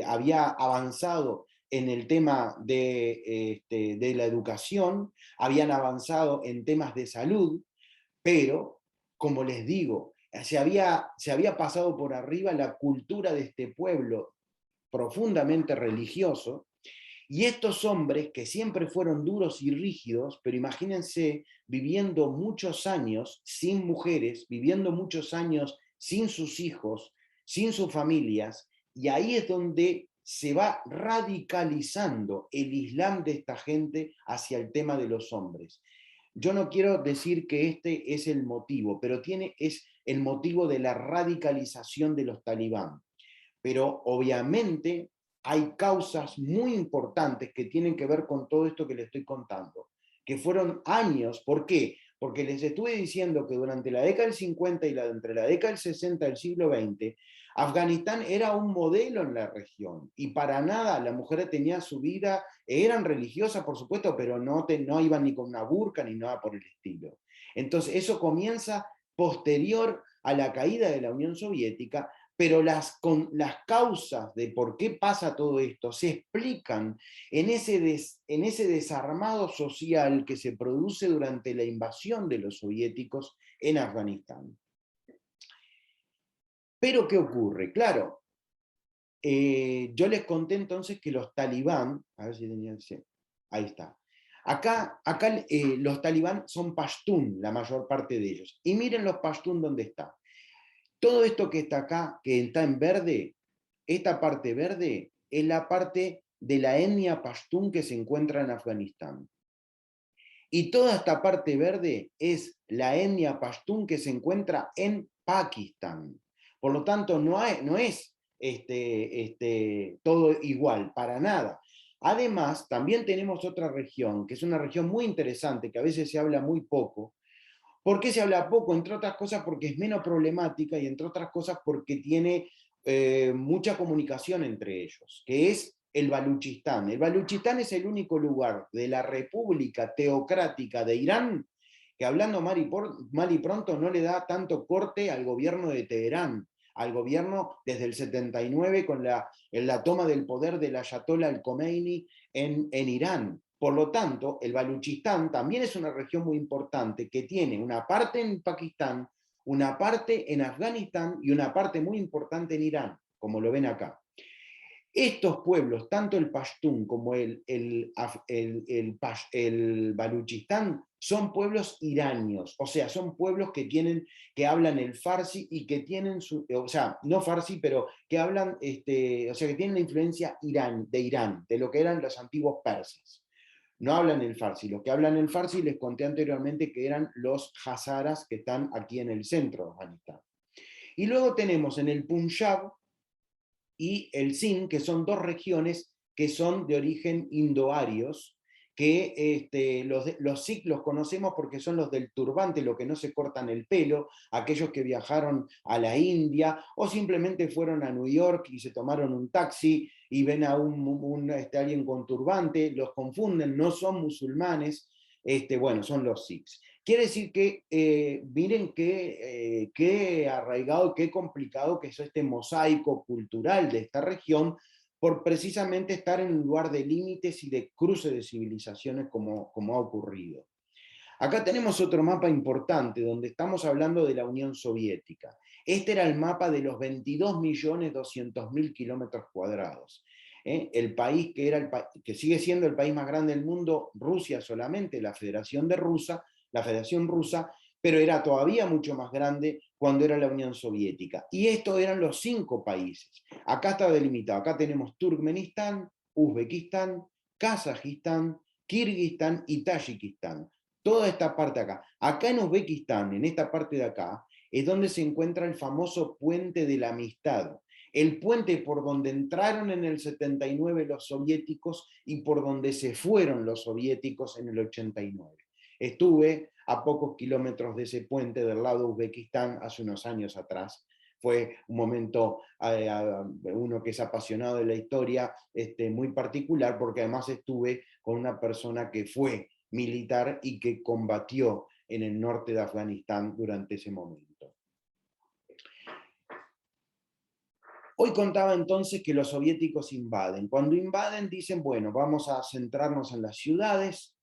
había avanzado en el tema de la educación, habían avanzado en temas de salud, pero, como les digo, se había pasado por arriba la cultura de este pueblo profundamente religioso. Y estos hombres que siempre fueron duros y rígidos, pero imagínense viviendo muchos años sin mujeres, viviendo muchos años sin sus hijos, sin sus familias, y ahí es donde se va radicalizando el Islam de esta gente hacia el tema de los hombres. Yo no quiero decir que este es el motivo, pero es el motivo de la radicalización de los talibán. Pero obviamente hay causas muy importantes que tienen que ver con todo esto que le estoy contando, que fueron años. ¿Por qué? porque les estuve diciendo que durante la década del 50 y entre la década del 60 del siglo XX, Afganistán era un modelo en la región, y para nada la mujer tenía su vida, eran religiosas por supuesto, pero no iban ni con una burka ni nada por el estilo. Entonces eso comienza posterior a la caída de la Unión Soviética, pero las causas de por qué pasa todo esto se explican en ese desarmado social que se produce durante la invasión de los soviéticos en Afganistán. Pero ¿qué ocurre? Claro, yo les conté entonces que los talibán, a ver si tenían, ahí está. Acá los talibán son pastún, la mayor parte de ellos. Y miren los pastún dónde está. Todo esto que está acá, que está en verde, esta parte verde es la parte de la etnia pastún que se encuentra en Afganistán. Y toda esta parte verde es la etnia pastún que se encuentra en Pakistán. Por lo tanto, no es todo igual, para nada. Además, también tenemos otra región, que es una región muy interesante, que a veces se habla muy poco. ¿Por qué se habla poco? Entre otras cosas porque es menos problemática y entre otras cosas porque tiene mucha comunicación entre ellos, que es el Baluchistán. El Baluchistán es el único lugar de la República Teocrática de Irán que, hablando mal y pronto, no le da tanto corte al gobierno de Teherán, al gobierno desde el 79 con la toma del poder del Ayatollah al-Khomeini en Irán. Por lo tanto, el Baluchistán también es una región muy importante que tiene una parte en Pakistán, una parte en Afganistán y una parte muy importante en Irán, como lo ven acá. Estos pueblos, tanto el Pashtún como el Baluchistán, son pueblos iranios, o sea, son pueblos que hablan el farsi y que tienen o sea, no farsi, pero que hablan, o sea, que tienen la influencia de Irán, de lo que eran los antiguos persas. No hablan el farsi. Los que hablan el farsi les conté anteriormente que eran los hazaras que están aquí en el centro de Afganistán. Y luego tenemos en el Punjab y el Sindh, que son dos regiones que son de origen indoarios, que los Sikh los conocemos porque son los del turbante, los que no se cortan el pelo, aquellos que viajaron a la India o simplemente fueron a New York y se tomaron un taxi y ven a alguien con turbante, los confunden, no son musulmanes, bueno, son los Sikhs. Quiere decir que, miren qué arraigado, qué complicado que es este mosaico cultural de esta región, por precisamente estar en un lugar de límites y de cruce de civilizaciones como ha ocurrido. Acá tenemos otro mapa importante donde estamos hablando de la Unión Soviética. Este era el mapa de los 22.200.000 kilómetros cuadrados. El país que sigue siendo el país más grande del mundo, Rusia solamente, la Federación Rusa, pero era todavía mucho más grande cuando era la Unión Soviética. Y estos eran los 5 países. Acá está delimitado. Acá tenemos Turkmenistán, Uzbekistán, Kazajistán, Kirguistán y Tayikistán. Toda esta parte acá. Acá en Uzbekistán, en esta parte de acá, es donde se encuentra el famoso Puente de la Amistad. El puente por donde entraron en el 79 los soviéticos y por donde se fueron los soviéticos en el 89. Estuve a pocos kilómetros de ese puente del lado de Uzbekistán hace unos años atrás. Fue un momento, uno que es apasionado de la historia, muy particular, porque además estuve con una persona que fue militar y que combatió en el norte de Afganistán durante ese momento. Hoy contaba entonces que los soviéticos invaden. Cuando invaden dicen, bueno, vamos a centrarnos en las ciudades.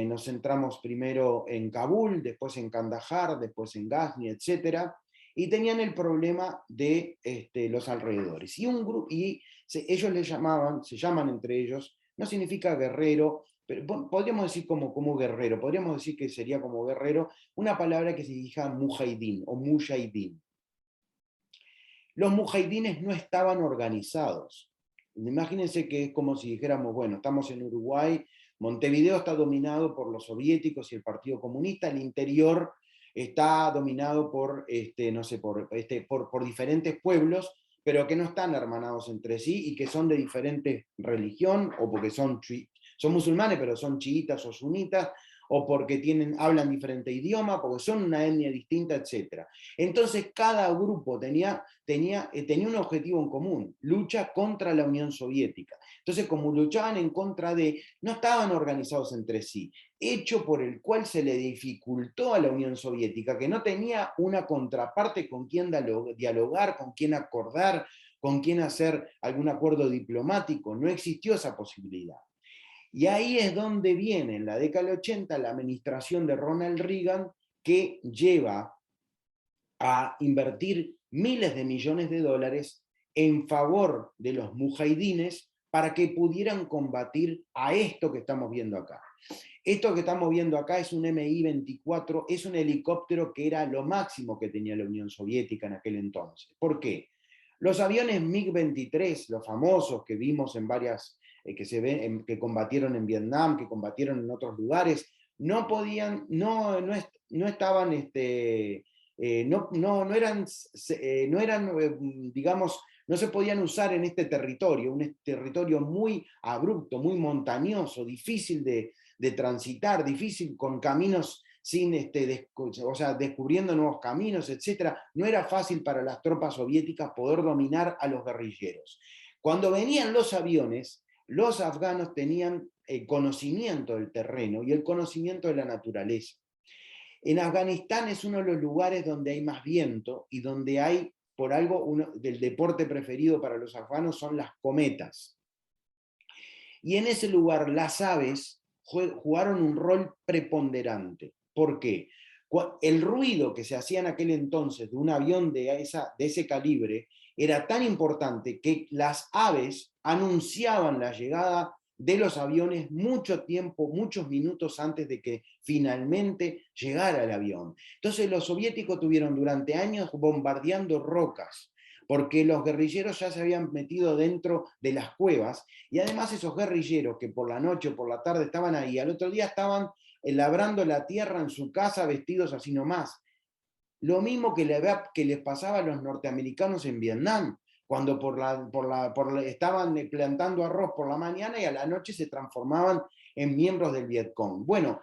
Nos centramos primero en Kabul, después en Kandahar, después en Ghazni, etc. Y tenían el problema de los alrededores. Y ellos se llaman entre ellos, no significa guerrero, pero podríamos decir como guerrero, podríamos decir que sería como guerrero una palabra que significa mujahidín o mujahidín. Los mujahidines no estaban organizados. Imagínense que es como si dijéramos, bueno, estamos en Uruguay, Montevideo está dominado por los soviéticos y el Partido Comunista, el interior está dominado por, no sé, por diferentes pueblos, pero que no están hermanados entre sí y que son de diferente religión, o porque son musulmanes, pero son chiitas o sunitas, o porque hablan diferente idioma, porque son una etnia distinta, etc. Entonces cada grupo tenía un objetivo en común, lucha contra la Unión Soviética. Entonces, como luchaban en contra no estaban organizados entre sí, hecho por el cual se le dificultó a la Unión Soviética, que no tenía una contraparte con quien dialogar, con quien acordar, con quien hacer algún acuerdo diplomático, no existió esa posibilidad. Y ahí es donde viene, en la década del 80, la administración de Ronald Reagan, que lleva a invertir miles de millones de dólares en favor de los mujahidines para que pudieran combatir a esto que estamos viendo acá. Esto que estamos viendo acá es un Mi-24, es un helicóptero que era lo máximo que tenía la Unión Soviética en aquel entonces. ¿Por qué? Los aviones MiG-23, los famosos que vimos en varias, que combatieron en Vietnam, que combatieron en otros lugares, no podían, no estaban, no eran, digamos, no se podían usar en este territorio, un territorio muy abrupto, muy montañoso, difícil de transitar, difícil, con caminos sin, o sea, descubriendo nuevos caminos, etc. No era fácil para las tropas soviéticas poder dominar a los guerrilleros. Cuando venían los aviones, los afganos tenían el conocimiento del terreno y el conocimiento de la naturaleza. En Afganistán es uno de los lugares donde hay más viento y donde hay, por algo, del deporte preferido para los afganos son las cometas. Y en ese lugar las aves jugaron un rol preponderante. ¿Por qué? El ruido que se hacía en aquel entonces de un avión de ese calibre era tan importante que las aves anunciaban la llegada de los aviones mucho tiempo, muchos minutos antes de que finalmente llegara el avión. Entonces los soviéticos tuvieron durante años bombardeando rocas, porque los guerrilleros ya se habían metido dentro de las cuevas, y además esos guerrilleros que por la noche o por la tarde estaban ahí, al otro día estaban labrando la tierra en su casa vestidos así nomás. Lo mismo que les pasaba a los norteamericanos en Vietnam, cuando estaban plantando arroz por la mañana y a la noche se transformaban en miembros del Vietcong. Bueno,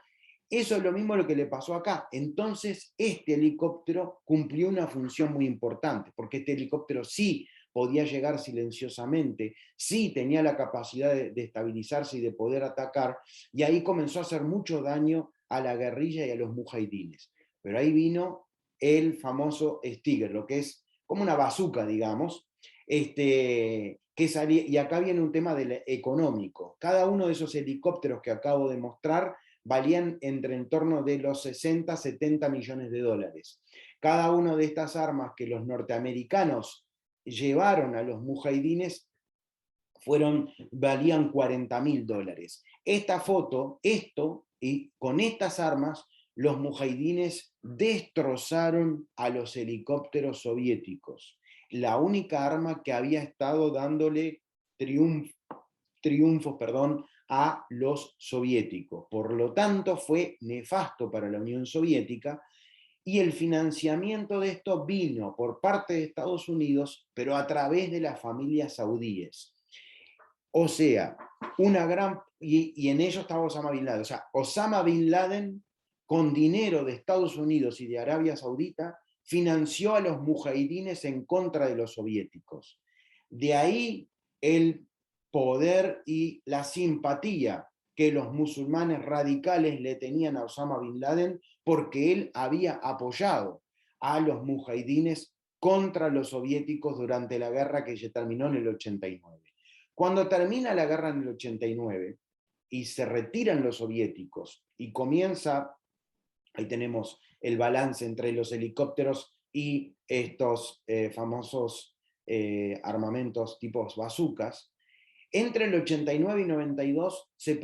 eso es lo mismo lo que le pasó acá. Entonces, este helicóptero cumplió una función muy importante, porque este helicóptero sí podía llegar silenciosamente, sí tenía la capacidad de estabilizarse y de poder atacar, y ahí comenzó a hacer mucho daño a la guerrilla y a los mujahidines. Pero ahí vino el famoso Stinger, lo que es como una bazuca, digamos, que salía, y acá viene un tema económico. Cada uno de esos helicópteros que acabo de mostrar valían entre en torno de los 60, 70 millones de dólares. Cada una de estas armas que los norteamericanos llevaron a los mujahidines valían 40.000 dólares. Esta foto, y con estas armas, los mujahidines destrozaron a los helicópteros soviéticos. La única arma que había estado dándole triunfos a los soviéticos. Por lo tanto, fue nefasto para la Unión Soviética, y el financiamiento de esto vino por parte de Estados Unidos, pero a través de las familias saudíes. O sea, y en ello estaba Osama Bin Laden. O sea, Osama Bin Laden, con dinero de Estados Unidos y de Arabia Saudita, financió a los mujahidines en contra de los soviéticos. De ahí el poder y la simpatía que los musulmanes radicales le tenían a Osama Bin Laden, porque él había apoyado a los mujahidines contra los soviéticos durante la guerra que se terminó en el 89. Cuando termina la guerra en el 89 y se retiran los soviéticos y comienza, ahí tenemos el balance entre los helicópteros y estos famosos armamentos tipos bazucas, entre el 89 y 92 se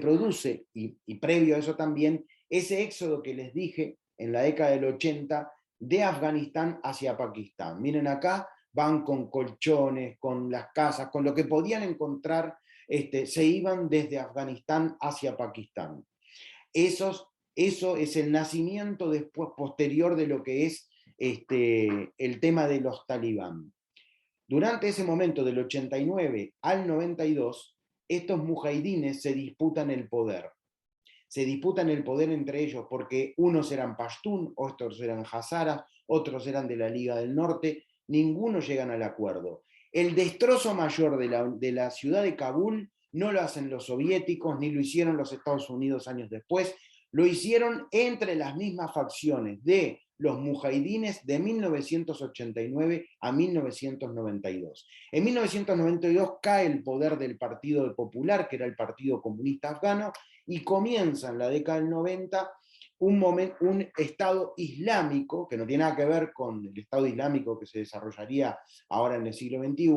produce, y previo a eso también, ese éxodo que les dije en la década del 80 de Afganistán hacia Pakistán. Miren acá, van con colchones, con las casas, con lo que podían encontrar, se iban desde Afganistán hacia Pakistán. Eso es el nacimiento después, posterior de lo que es el tema de los talibán. Durante ese momento, del 89 al 92, estos mujahidines se disputan el poder. se disputan el poder entre ellos porque unos eran Pashtun, otros eran Hazaras, otros eran de la Liga del Norte, ninguno llegan al acuerdo. El destrozo mayor de la ciudad de Kabul no lo hacen los soviéticos, ni lo hicieron los Estados Unidos años después, lo hicieron entre las mismas facciones de los mujahidines de 1989 a 1992. En 1992 cae el poder del Partido Popular, que era el Partido Comunista Afgano, y comienza en la década del 90 un Estado islámico, que no tiene nada que ver con el Estado islámico que se desarrollaría ahora en el siglo XXI,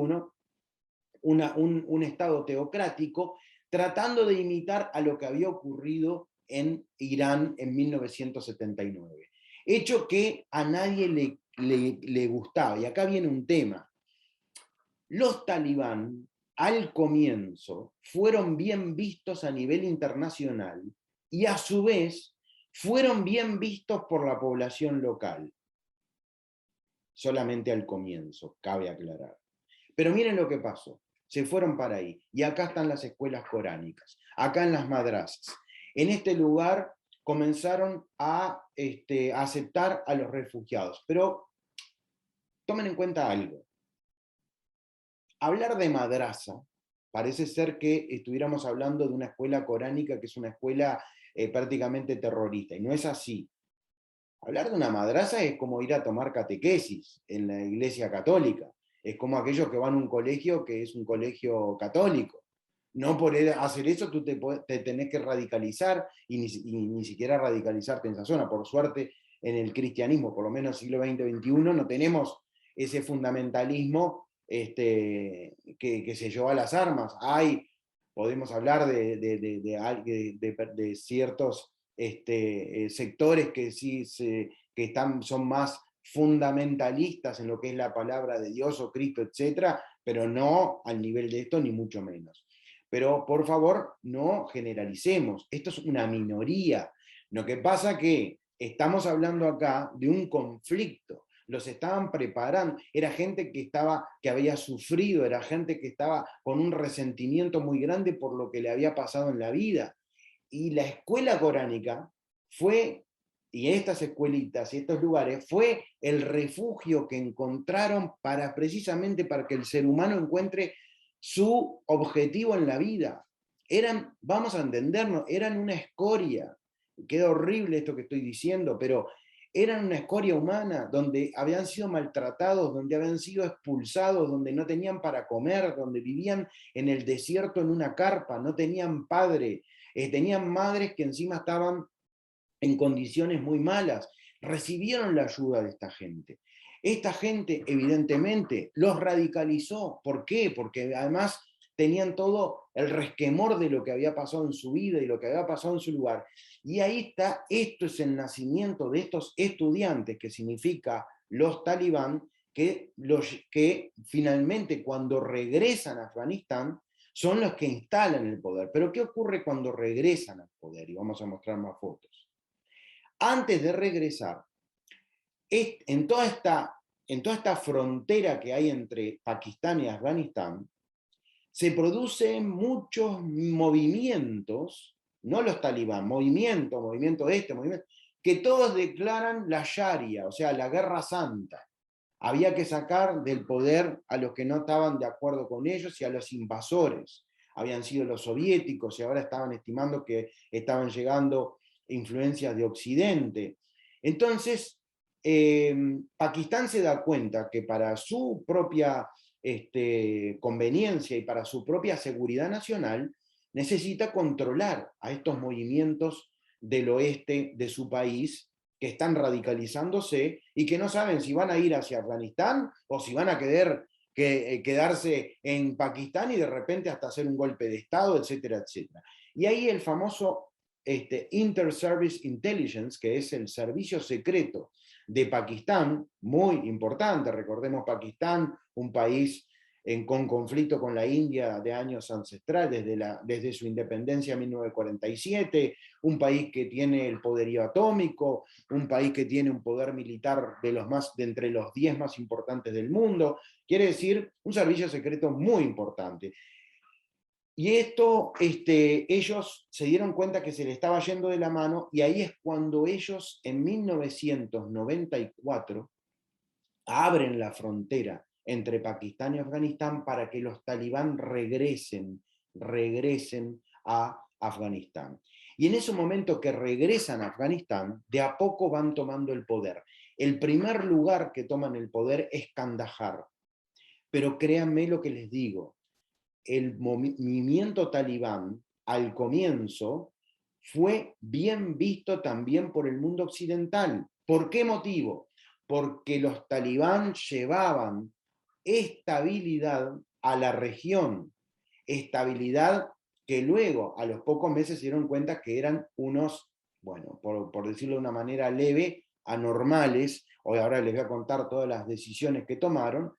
un Estado teocrático, tratando de imitar a lo que había ocurrido en Irán en 1979. Hecho que a nadie le gustaba. Y acá viene un tema. Los talibán, al comienzo, fueron bien vistos a nivel internacional y a su vez fueron bien vistos por la población local. Solamente al comienzo, cabe aclarar. Pero miren lo que pasó. Se fueron para ahí. Y acá están las escuelas coránicas. Acá en las madrasas. En este lugar comenzaron a aceptar a los refugiados. Pero tomen en cuenta algo. Hablar de madrasa parece ser que estuviéramos hablando de una escuela coránica que es una escuela prácticamente terrorista. Y no es así. Hablar de una madrasa es como ir a tomar catequesis en la iglesia católica. Es como aquellos que van a un colegio que es un colegio católico. No por hacer eso tú te tenés que radicalizar y ni siquiera radicalizarte en esa zona. Por suerte, en el cristianismo, por lo menos siglo XX-XXI, no tenemos ese fundamentalismo que se llevó a las armas. Podemos hablar de ciertos sectores que sí son más fundamentalistas en lo que es la palabra de Dios o Cristo, etcétera, pero no al nivel de esto, ni mucho menos. Pero por favor, no generalicemos. Esto es una minoría. Lo que pasa es que estamos hablando acá de un conflicto. Los estaban preparando. Era gente que había sufrido, era gente que estaba con un resentimiento muy grande por lo que le había pasado en la vida. Y la escuela coránica fue, y estas escuelitas y estos lugares, fue el refugio que encontraron precisamente para que el ser humano encuentre su objetivo en la vida. Vamos a entendernos, eran una escoria. Queda horrible esto que estoy diciendo, pero eran una escoria humana, donde habían sido maltratados, donde habían sido expulsados, donde no tenían para comer, donde vivían en el desierto en una carpa, no tenían padre, tenían madres que encima estaban en condiciones muy malas. Recibieron la ayuda de esta gente. Esta gente, evidentemente, los radicalizó. ¿Por qué? Porque además tenían todo el resquemor de lo que había pasado en su vida y lo que había pasado en su lugar. Y ahí está, esto es el nacimiento de estos estudiantes, que significa los talibán, que finalmente cuando regresan a Afganistán son los que instalan el poder. Pero ¿qué ocurre cuando regresan al poder? Y vamos a mostrar más fotos. Antes de regresar, en toda esta frontera que hay entre Pakistán y Afganistán, se producen muchos movimientos, no los talibán, movimiento que todos declaran la Sharia, o sea, la guerra santa. Había que sacar del poder a los que no estaban de acuerdo con ellos y a los invasores. Habían sido los soviéticos y ahora estaban estimando que estaban llegando influencias de Occidente. Entonces, Pakistán se da cuenta que para su propia conveniencia y para su propia seguridad nacional, necesita controlar a estos movimientos del oeste de su país que están radicalizándose y que no saben si van a ir hacia Afganistán o si van a quedarse en Pakistán y de repente hasta hacer un golpe de Estado, etcétera, etcétera. Y ahí el famoso Inter-Service Intelligence, que es el servicio secreto de Pakistán, muy importante. Recordemos Pakistán, un país con conflicto con la India de años ancestrales, desde su independencia en 1947, un país que tiene el poderío atómico, un país que tiene un poder militar de entre los 10 más importantes del mundo. Quiere decir, un servicio secreto muy importante. Y esto, ellos se dieron cuenta que se le estaba yendo de la mano, y ahí es cuando ellos, en 1994, abren la frontera entre Pakistán y Afganistán para que los talibán regresen a Afganistán. Y en ese momento que regresan a Afganistán, de a poco van tomando el poder. El primer lugar que toman el poder es Kandahar. Pero créanme lo que les digo, el movimiento talibán al comienzo fue bien visto también por el mundo occidental. ¿Por qué motivo? Porque los talibán llevaban estabilidad a la región, estabilidad que luego a los pocos meses se dieron cuenta que eran unos, bueno, por decirlo de una manera leve, anormales. Hoy ahora les voy a contar todas las decisiones que tomaron,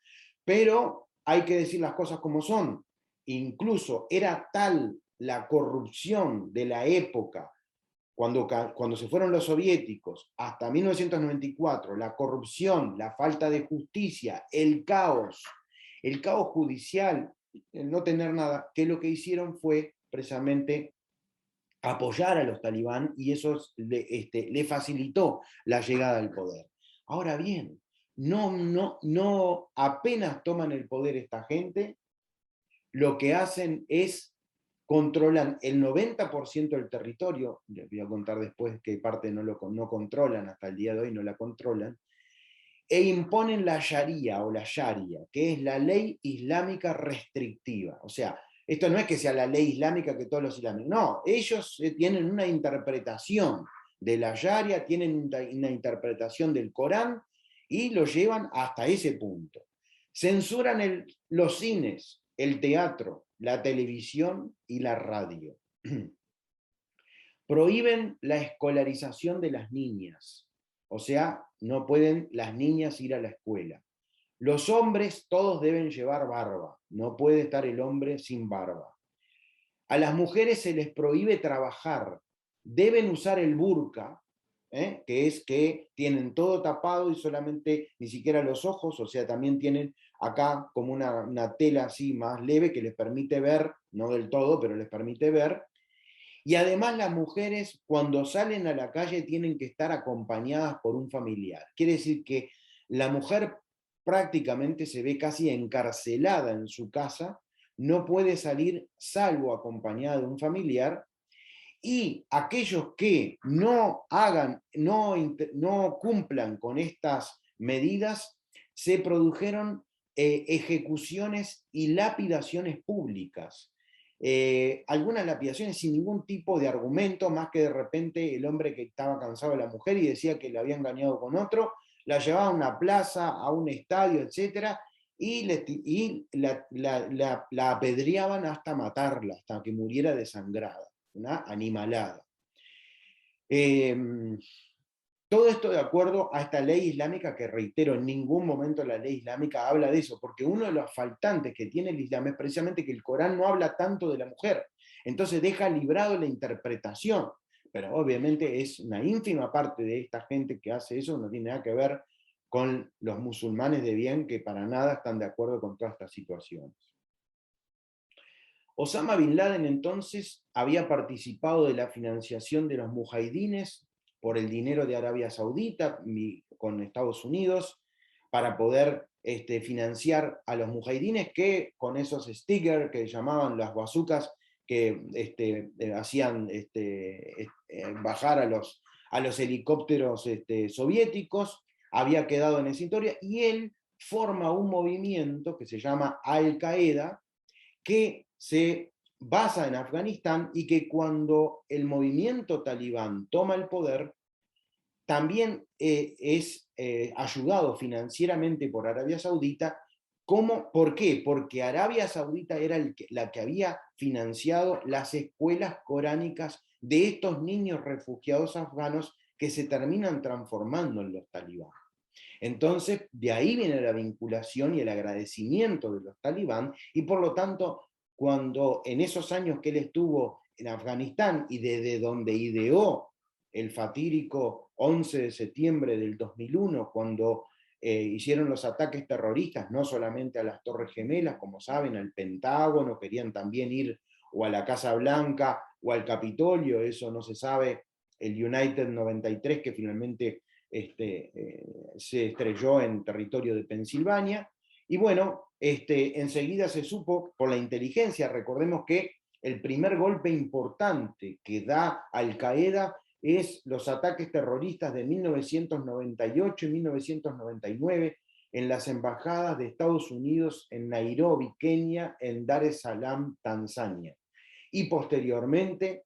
pero hay que decir las cosas como son. Incluso era tal la corrupción de la época, cuando se fueron los soviéticos, hasta 1994, la corrupción, la falta de justicia, el caos judicial, el no tener nada, que lo que hicieron fue precisamente apoyar a los talibán, y eso le facilitó la llegada al poder. Ahora bien, no apenas toman el poder esta gente, lo que hacen es controlan el 90% del territorio. Les voy a contar después qué parte no controlan, hasta el día de hoy no la controlan, e imponen la Sharia o la Sharia, que es la ley islámica restrictiva. O sea, esto no es que sea la ley islámica que todos los islámicos, no, ellos tienen una interpretación de la Sharia, tienen una interpretación del Corán, y lo llevan hasta ese punto. Censuran los cines, el teatro, la televisión y la radio. Prohíben la escolarización de las niñas, o sea, no pueden las niñas ir a la escuela. Los hombres todos deben llevar barba, no puede estar el hombre sin barba. A las mujeres se les prohíbe trabajar, deben usar el burka, que es que tienen todo tapado y solamente ni siquiera los ojos, o sea, también tienen acá como una tela así más leve que les permite ver, no del todo, pero les permite ver. Y además las mujeres cuando salen a la calle tienen que estar acompañadas por un familiar. Quiere decir que la mujer prácticamente se ve casi encarcelada en su casa, no puede salir salvo acompañada de un familiar, y aquellos que no cumplan con estas medidas, se produjeron ejecuciones y lapidaciones públicas. Algunas lapidaciones sin ningún tipo de argumento, más que de repente el hombre que estaba cansado de la mujer y decía que la había engañado con otro, la llevaba a una plaza, a un estadio, etc., y la apedreaban hasta matarla, hasta que muriera desangrada, una animalada. Todo esto de acuerdo a esta ley islámica, que reitero, en ningún momento la ley islámica habla de eso, porque uno de los faltantes que tiene el Islam es precisamente que el Corán no habla tanto de la mujer, entonces deja librado la interpretación, pero obviamente es una ínfima parte de esta gente que hace eso, no tiene nada que ver con los musulmanes de bien, que para nada están de acuerdo con todas estas situaciones. Osama Bin Laden entonces había participado de la financiación de los mujahidines por el dinero de Arabia Saudita con Estados Unidos, para poder financiar a los mujahidines, que con esos stickers que llamaban las bazucas, que hacían bajar a los helicópteros soviéticos, había quedado en esa historia, y él forma un movimiento que se llama Al-Qaeda, que se basa en Afganistán, y que cuando el movimiento talibán toma el poder, también es ayudado financieramente por Arabia Saudita. ¿Por qué? Porque Arabia Saudita era la que había financiado las escuelas coránicas de estos niños refugiados afganos que se terminan transformando en los talibán. Entonces, de ahí viene la vinculación y el agradecimiento de los talibán, y por lo tanto, cuando en esos años que él estuvo en Afganistán, y desde donde ideó el fatídico 11 de septiembre del 2001, cuando hicieron los ataques terroristas, no solamente a las Torres Gemelas, como saben, al Pentágono, querían también ir o a la Casa Blanca, o al Capitolio, eso no se sabe, el United 93 que finalmente se estrelló en territorio de Pensilvania, y bueno, enseguida se supo por la inteligencia, recordemos que el primer golpe importante que da Al Qaeda es los ataques terroristas de 1998 y 1999 en las embajadas de Estados Unidos en Nairobi, Kenia, en Dar es Salaam, Tanzania. Y posteriormente,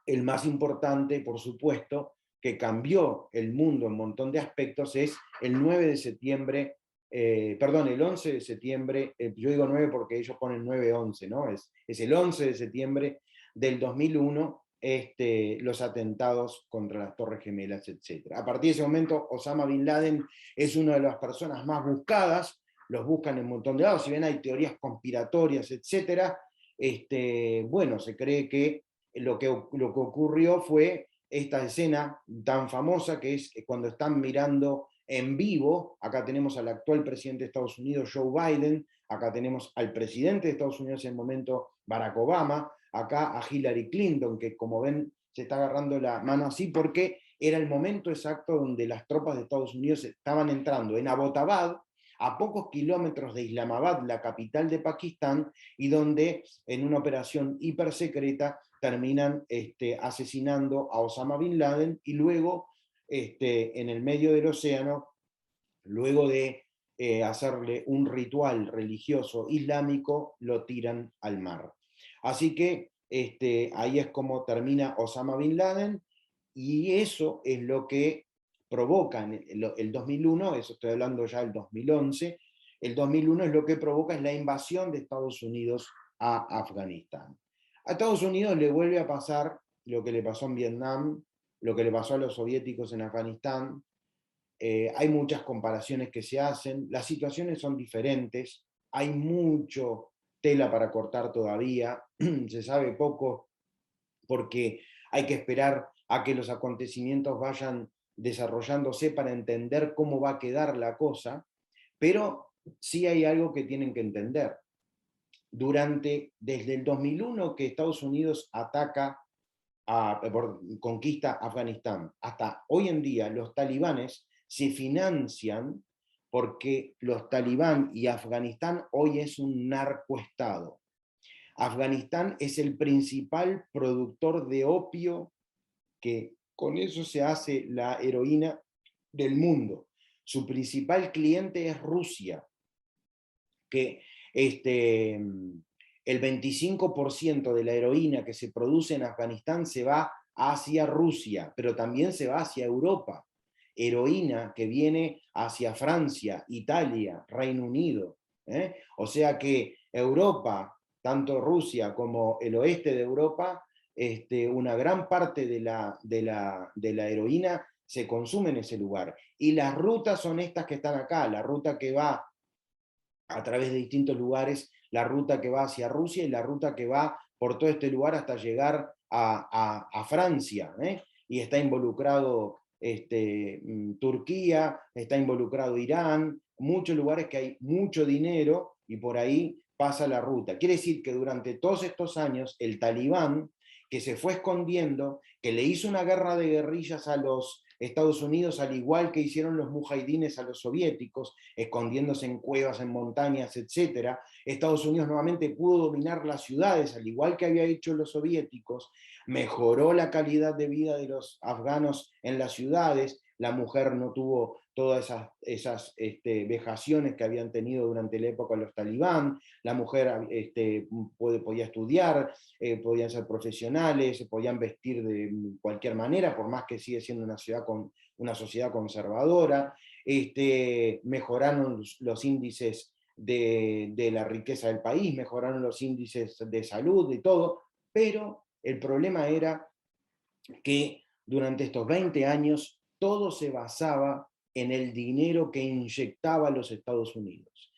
el más importante, por supuesto, que cambió el mundo en un montón de aspectos, es el 9 de septiembre, el 11 de septiembre, yo digo 9 porque ellos ponen 9-11, ¿no? Es el 11 de septiembre del 2001, los atentados contra las Torres Gemelas, etc. A partir de ese momento, Osama Bin Laden es una de las personas más buscadas, los buscan en un montón de lados, si bien hay teorías conspiratorias, etc., bueno, se cree que lo que ocurrió fue esta escena tan famosa que es cuando están mirando en vivo, acá tenemos al actual presidente de Estados Unidos, Joe Biden, acá tenemos al presidente de Estados Unidos en el momento, Barack Obama, acá a Hillary Clinton, que como ven se está agarrando la mano así porque era el momento exacto donde las tropas de Estados Unidos estaban entrando en Abbottabad, a pocos kilómetros de Islamabad, la capital de Pakistán, y donde en una operación hipersecreta terminan asesinando a Osama Bin Laden y luego en el medio del océano, luego de hacerle un ritual religioso islámico, lo tiran al mar. Así que ahí es como termina Osama Bin Laden, y eso es lo que provoca el 2001, eso estoy hablando ya del 2011, el 2001 es lo que provoca es la invasión de Estados Unidos a Afganistán. A Estados Unidos le vuelve a pasar lo que le pasó en Vietnam, lo que le pasó a los soviéticos en Afganistán. Hay muchas comparaciones que se hacen, las situaciones son diferentes, hay mucho tela para cortar todavía, se sabe poco porque hay que esperar a que los acontecimientos vayan desarrollándose para entender cómo va a quedar la cosa, pero sí hay algo que tienen que entender. Desde el 2001 que Estados Unidos conquista Afganistán, hasta hoy en día los talibanes se financian porque los talibán y Afganistán hoy es un narcoestado. Afganistán es el principal productor de opio, que con eso se hace la heroína del mundo. Su principal cliente es Rusia, que el 25% de la heroína que se produce en Afganistán se va hacia Rusia, pero también se va hacia Europa. Heroína que viene hacia Francia, Italia, Reino Unido. O sea que Europa, tanto Rusia como el oeste de Europa, una gran parte de la heroína se consume en ese lugar. Y las rutas son estas que están acá, la ruta que va a través de distintos lugares, la ruta que va hacia Rusia y la ruta que va por todo este lugar hasta llegar a Francia, y está involucrado Turquía, está involucrado Irán, muchos lugares que hay mucho dinero y por ahí pasa la ruta. Quiere decir que durante todos estos años el talibán, que se fue escondiendo, que le hizo una guerra de guerrillas a los Estados Unidos, al igual que hicieron los mujahidines a los soviéticos, escondiéndose en cuevas, en montañas, etc. Estados Unidos nuevamente pudo dominar las ciudades, al igual que había hecho los soviéticos, mejoró la calidad de vida de los afganos en las ciudades, la mujer no tuvo todas esas vejaciones que habían tenido durante la época de los talibán, la mujer podía estudiar, podían ser profesionales, podían vestir de cualquier manera, por más que sigue siendo una sociedad conservadora, mejoraron los índices de la riqueza del país, mejoraron los índices de salud y todo, pero el problema era que durante estos 20 años todo se basaba en el dinero que inyectaba los Estados Unidos.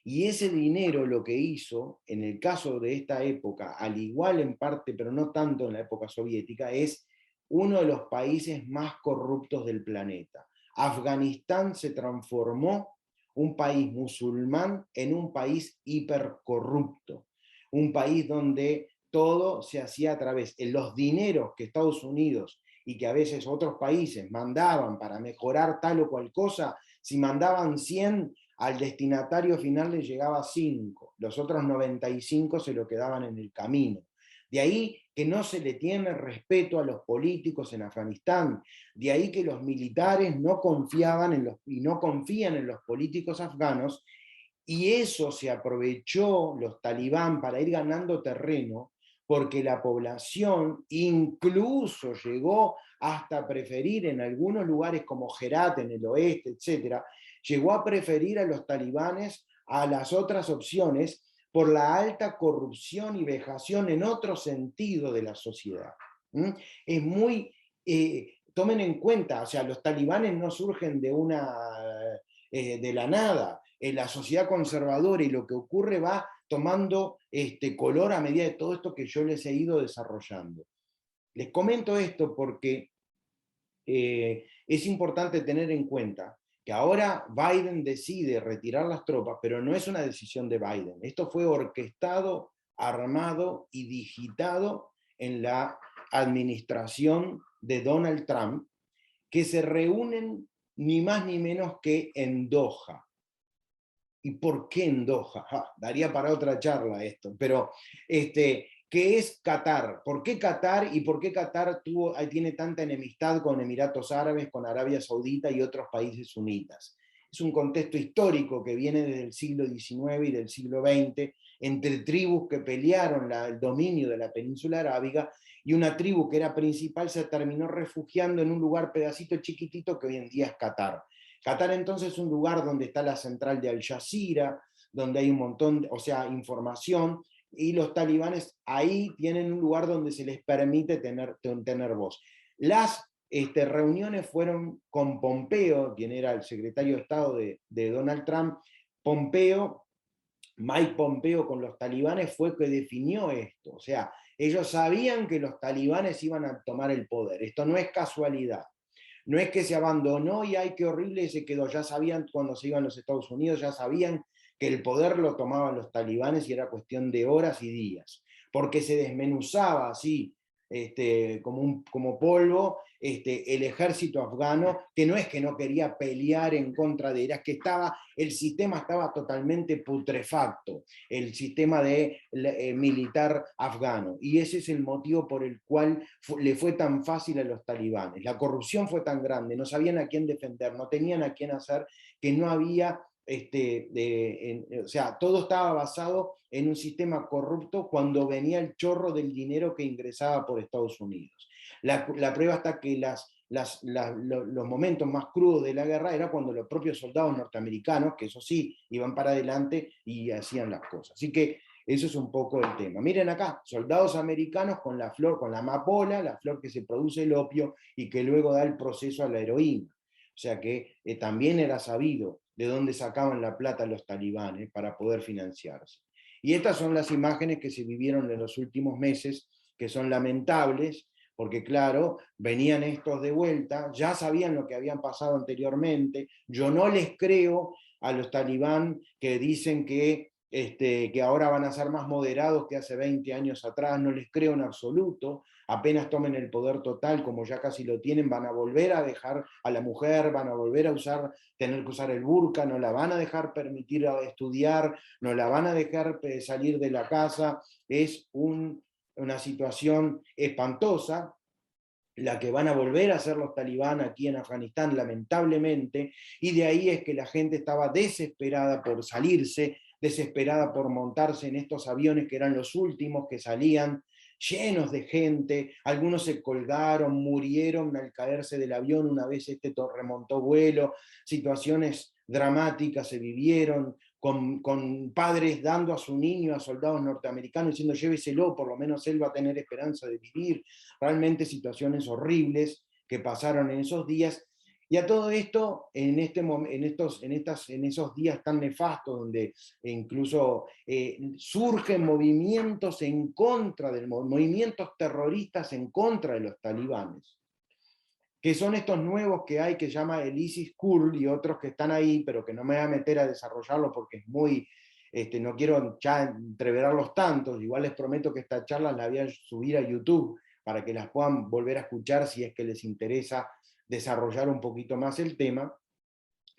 Y ese dinero lo que hizo, en el caso de esta época, al igual en parte, pero no tanto en la época soviética, es uno de los países más corruptos del planeta. Afganistán se transformó un país musulmán en un país hipercorrupto, un país donde todo se hacía a través de los dineros que Estados Unidos y que a veces otros países mandaban para mejorar tal o cual cosa. Si mandaban 100, al destinatario final le llegaba 5, los otros 95 se lo quedaban en el camino. De ahí que no se le tiene respeto a los políticos en Afganistán, de ahí que los militares no confiaban y no confían en los políticos afganos, y eso se aprovechó los talibán para ir ganando terreno, porque la población incluso llegó hasta preferir en algunos lugares como Herat en el oeste, etcétera, llegó a preferir a los talibanes a las otras opciones por la alta corrupción y vejación en otro sentido de la sociedad. Es muy, tomen en cuenta, o sea, los talibanes no surgen de la nada. La sociedad conservadora y lo que ocurre va tomando color a medida de todo esto que yo les he ido desarrollando. Les comento esto porque es importante tener en cuenta que ahora Biden decide retirar las tropas, pero no es una decisión de Biden. Esto fue orquestado, armado y digitado en la administración de Donald Trump, que se reúnen ni más ni menos que en Doha. ¿Y por qué en Doha? Daría para otra charla esto, pero ¿qué es Qatar? ¿Por qué Qatar y por qué Qatar tiene tanta enemistad con Emiratos Árabes, con Arabia Saudita y otros países sunitas? Es un contexto histórico que viene desde el siglo XIX y del siglo XX, entre tribus que pelearon el dominio de la península arábiga, y una tribu que era principal se terminó refugiando en un lugar pedacito chiquitito que hoy en día es Qatar. Qatar entonces es un lugar donde está la central de Al Jazeera, donde hay un montón, o sea, información, y los talibanes ahí tienen un lugar donde se les permite tener voz. Las reuniones fueron con Pompeo, quien era el secretario de Estado de Donald Trump. Mike Pompeo con los talibanes fue que definió esto. O sea, ellos sabían que los talibanes iban a tomar el poder. Esto no es casualidad. No es que se abandonó y ay, qué horrible, y se quedó. Ya sabían cuando se iban los Estados Unidos, ya sabían que el poder lo tomaban los talibanes y era cuestión de horas y días, porque se desmenuzaba así, como polvo, el ejército afgano, que no es que no quería pelear en contra de él, es que el sistema estaba totalmente putrefacto, el sistema militar afgano, y ese es el motivo por el cual le fue tan fácil a los talibanes. La corrupción fue tan grande, no sabían a quién defender, no tenían a quién hacer, que no había o sea, todo estaba basado en un sistema corrupto cuando venía el chorro del dinero que ingresaba por Estados Unidos. La prueba está que los momentos más crudos de la guerra era cuando los propios soldados norteamericanos, que eso sí, iban para adelante y hacían las cosas. Así que eso es un poco el tema. Miren acá, soldados americanos con la flor, con la amapola, la flor que se produce el opio y que luego da el proceso a la heroína. O sea que también era sabido de dónde sacaban la plata los talibanes para poder financiarse. Y estas son las imágenes que se vivieron en los últimos meses, que son lamentables, porque claro, venían estos de vuelta, ya sabían lo que habían pasado anteriormente. Yo no les creo a los talibán que dicen que ahora van a ser más moderados que hace 20 años atrás, no les creo en absoluto. Apenas tomen el poder total, como ya casi lo tienen, van a volver a dejar a la mujer, van a volver a tener que usar el burka, no la van a dejar permitir estudiar, no la van a dejar salir de la casa. Es una situación espantosa, la que van a volver a hacer los talibán aquí en Afganistán, lamentablemente, y de ahí es que la gente estaba desesperada por salirse, desesperada por montarse en estos aviones que eran los últimos que salían, llenos de gente, algunos se colgaron, murieron al caerse del avión una vez remontó vuelo, situaciones dramáticas se vivieron, con padres dando a su niño a soldados norteamericanos diciendo lléveselo, por lo menos él va a tener esperanza de vivir. Realmente situaciones horribles que pasaron en esos días. Y a todo esto, en esos días tan nefastos, donde incluso surgen movimientos en contra movimientos terroristas en contra de los talibanes, que son estos nuevos que hay, que llama el ISIS-Kurd y otros que están ahí, pero que no me voy a meter a desarrollarlo porque es muy no quiero ya entreverarlos tantos, igual les prometo que estas charlas las voy a subir a YouTube para que las puedan volver a escuchar si es que les interesa desarrollar un poquito más el tema,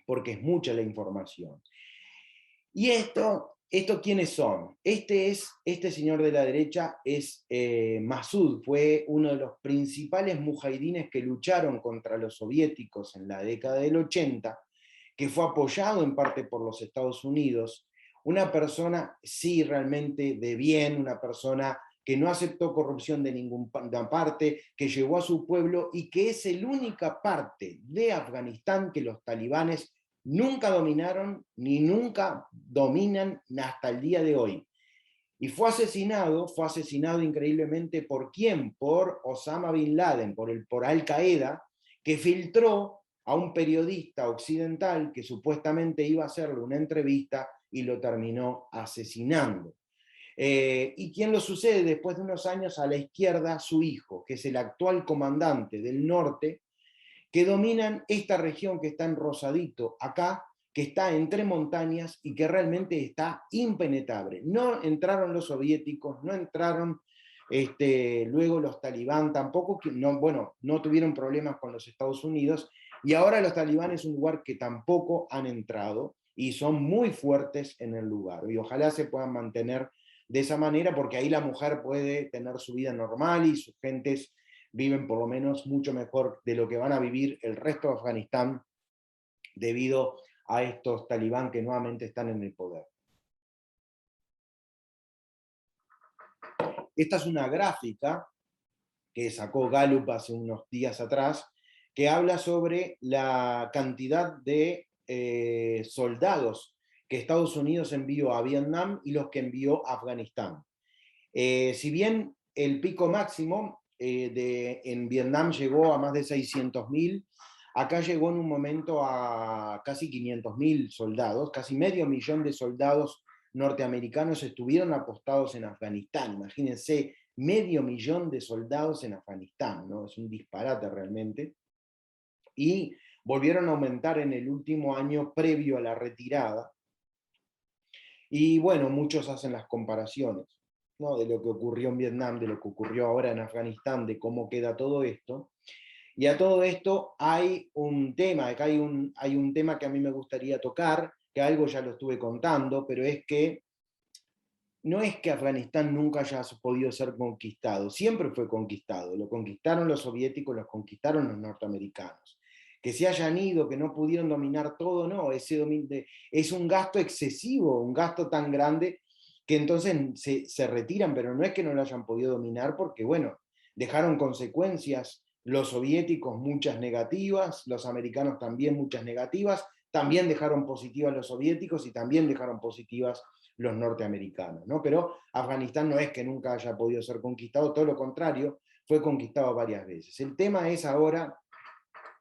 porque es mucha la información. Y esto ¿quiénes son? Este señor de la derecha es Masud, fue uno de los principales mujahidines que lucharon contra los soviéticos en la década del 80, que fue apoyado en parte por los Estados Unidos, una persona sí realmente de bien, una persona que no aceptó corrupción de ninguna parte, que llevó a su pueblo y que es la única parte de Afganistán que los talibanes nunca dominaron ni nunca dominan hasta el día de hoy. Y fue asesinado increíblemente ¿por quién? Por Osama Bin Laden, por Al Qaeda, que filtró a un periodista occidental que supuestamente iba a hacerle una entrevista y lo terminó asesinando. ¿Y quién lo sucede después de unos años? A la izquierda, su hijo, que es el actual comandante del norte, que dominan esta región que está en rosadito acá, que está entre montañas y que realmente está impenetrable. No entraron los soviéticos, no entraron luego los talibán, tampoco, no tuvieron problemas con los Estados Unidos, y ahora los talibán es un lugar que tampoco han entrado y son muy fuertes en el lugar. Y ojalá se puedan mantener de esa manera, porque ahí la mujer puede tener su vida normal y sus gentes viven por lo menos mucho mejor de lo que van a vivir el resto de Afganistán debido a estos talibán que nuevamente están en el poder. Esta es una gráfica que sacó Gallup hace unos días atrás, que habla sobre la cantidad de soldados que Estados Unidos envió a Vietnam y los que envió a Afganistán. Si bien el pico máximo en Vietnam llegó a más de 600.000, acá llegó en un momento a casi 500.000 soldados, casi medio millón de soldados norteamericanos estuvieron apostados en Afganistán. Imagínense, medio millón de soldados en Afganistán, ¿no? Es un disparate realmente. Y volvieron a aumentar en el último año previo a la retirada. Y bueno, muchos hacen las comparaciones, ¿no? De lo que ocurrió en Vietnam, de lo que ocurrió ahora en Afganistán, de cómo queda todo esto. Y a todo esto hay un tema, acá hay un tema que a mí me gustaría tocar, que algo ya lo estuve contando, pero es que no es que Afganistán nunca haya podido ser conquistado, siempre fue conquistado, lo conquistaron los soviéticos, lo conquistaron los norteamericanos. Que se hayan ido, que no pudieron dominar todo, no, es un gasto excesivo, un gasto tan grande que entonces se retiran, pero no es que no lo hayan podido dominar porque, bueno, dejaron consecuencias, los soviéticos muchas negativas, los americanos también muchas negativas, también dejaron positivas los soviéticos y también dejaron positivas los norteamericanos, ¿no? Pero Afganistán no es que nunca haya podido ser conquistado, todo lo contrario, fue conquistado varias veces. El tema es ahora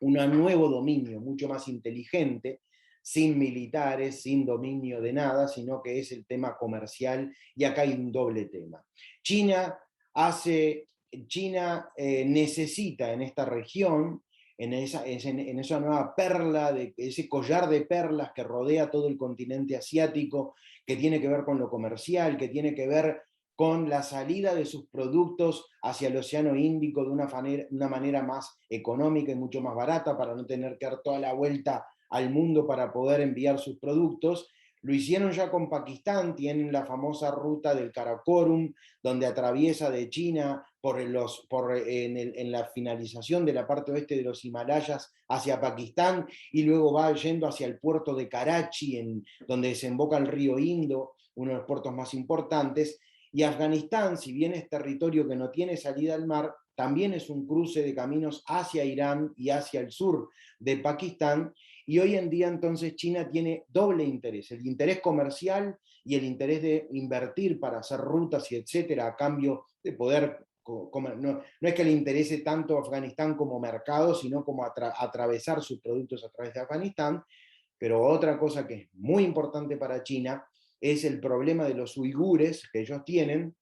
un nuevo dominio, mucho más inteligente, sin militares, sin dominio de nada, sino que es el tema comercial, y acá hay un doble tema. China necesita en esta región, en esa nueva perla, ese collar de perlas que rodea todo el continente asiático, que tiene que ver con lo comercial, que tiene que ver con la salida de sus productos hacia el Océano Índico de una manera más económica y mucho más barata, para no tener que dar toda la vuelta al mundo para poder enviar sus productos. Lo hicieron ya con Pakistán, tienen la famosa ruta del Karakorum, donde atraviesa de China en la finalización de la parte oeste de los Himalayas hacia Pakistán, y luego va yendo hacia el puerto de Karachi, donde desemboca el río Indo, uno de los puertos más importantes. Y Afganistán, si bien es territorio que no tiene salida al mar, también es un cruce de caminos hacia Irán y hacia el sur de Pakistán. Y hoy en día entonces China tiene doble interés, el interés comercial y el interés de invertir para hacer rutas y etcétera, a cambio de poder, no es que le interese tanto Afganistán como mercado, sino como atravesar sus productos a través de Afganistán. Pero otra cosa que es muy importante para China es el problema de los uigures que ellos tienen,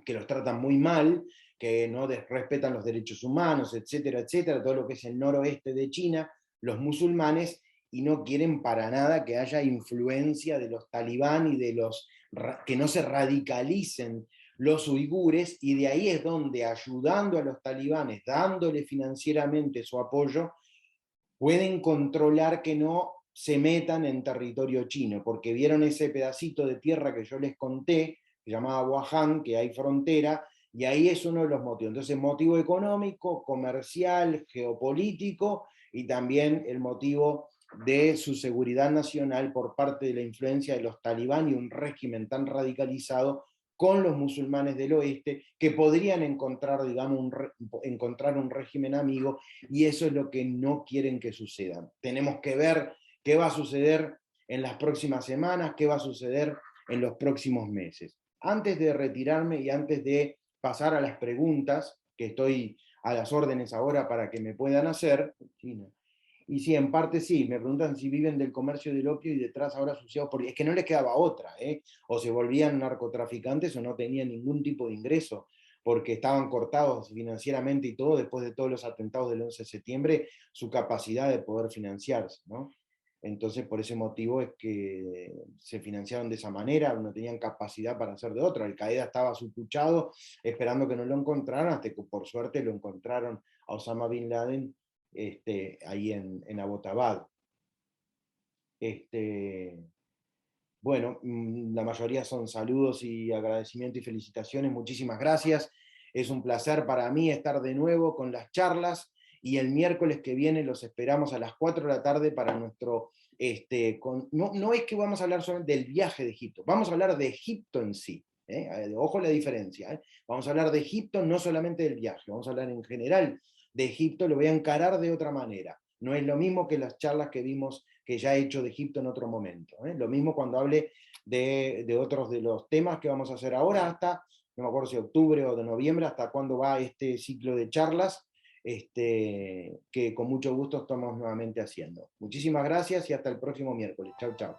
que los tratan muy mal, que no respetan los derechos humanos, etcétera, etcétera, todo lo que es el noroeste de China, los musulmanes, y no quieren para nada que haya influencia de los talibán y de los que no se radicalicen los uigures, y de ahí es donde, ayudando a los talibanes, dándole financieramente su apoyo, pueden controlar que no se metan en territorio chino, porque vieron ese pedacito de tierra que yo les conté, que se llamaba Wuhan, que hay frontera, y ahí es uno de los motivos. Entonces, motivo económico, comercial, geopolítico, y también el motivo de su seguridad nacional por parte de la influencia de los talibán y un régimen tan radicalizado con los musulmanes del oeste, que podrían encontrar, digamos, encontrar un régimen amigo, y eso es lo que no quieren que suceda. Tenemos que ver qué va a suceder en las próximas semanas, qué va a suceder en los próximos meses. Antes de retirarme y antes de pasar a las preguntas, que estoy a las órdenes ahora para que me puedan hacer, y sí, en parte sí, me preguntan si viven del comercio del opio y detrás ahora asociados, porque es que no les quedaba otra, o se volvían narcotraficantes o no tenían ningún tipo de ingreso, porque estaban cortados financieramente y todo, después de todos los atentados del 11 de septiembre, su capacidad de poder financiarse, ¿no? Entonces, por ese motivo es que se financiaron de esa manera, no tenían capacidad para hacer de otra. Al-Qaeda estaba supuchado, esperando que no lo encontraran, hasta que por suerte lo encontraron a Osama Bin Laden ahí en Abbottabad. Bueno, la mayoría son saludos y agradecimiento y felicitaciones. Muchísimas gracias. Es un placer para mí estar de nuevo con las charlas, y el miércoles que viene los esperamos a las 4 de la tarde para nuestro... no es que vamos a hablar solamente del viaje de Egipto, vamos a hablar de Egipto en sí. Ojo la diferencia. Vamos a hablar de Egipto, no solamente del viaje, vamos a hablar en general de Egipto, lo voy a encarar de otra manera. No es lo mismo que las charlas que vimos, que ya he hecho de Egipto en otro momento. Lo mismo cuando hable de otros de los temas que vamos a hacer ahora, hasta, no me acuerdo si octubre o de noviembre, hasta cuándo va este ciclo de charlas, que con mucho gusto estamos nuevamente haciendo. Muchísimas gracias y hasta el próximo miércoles. Chau, chau.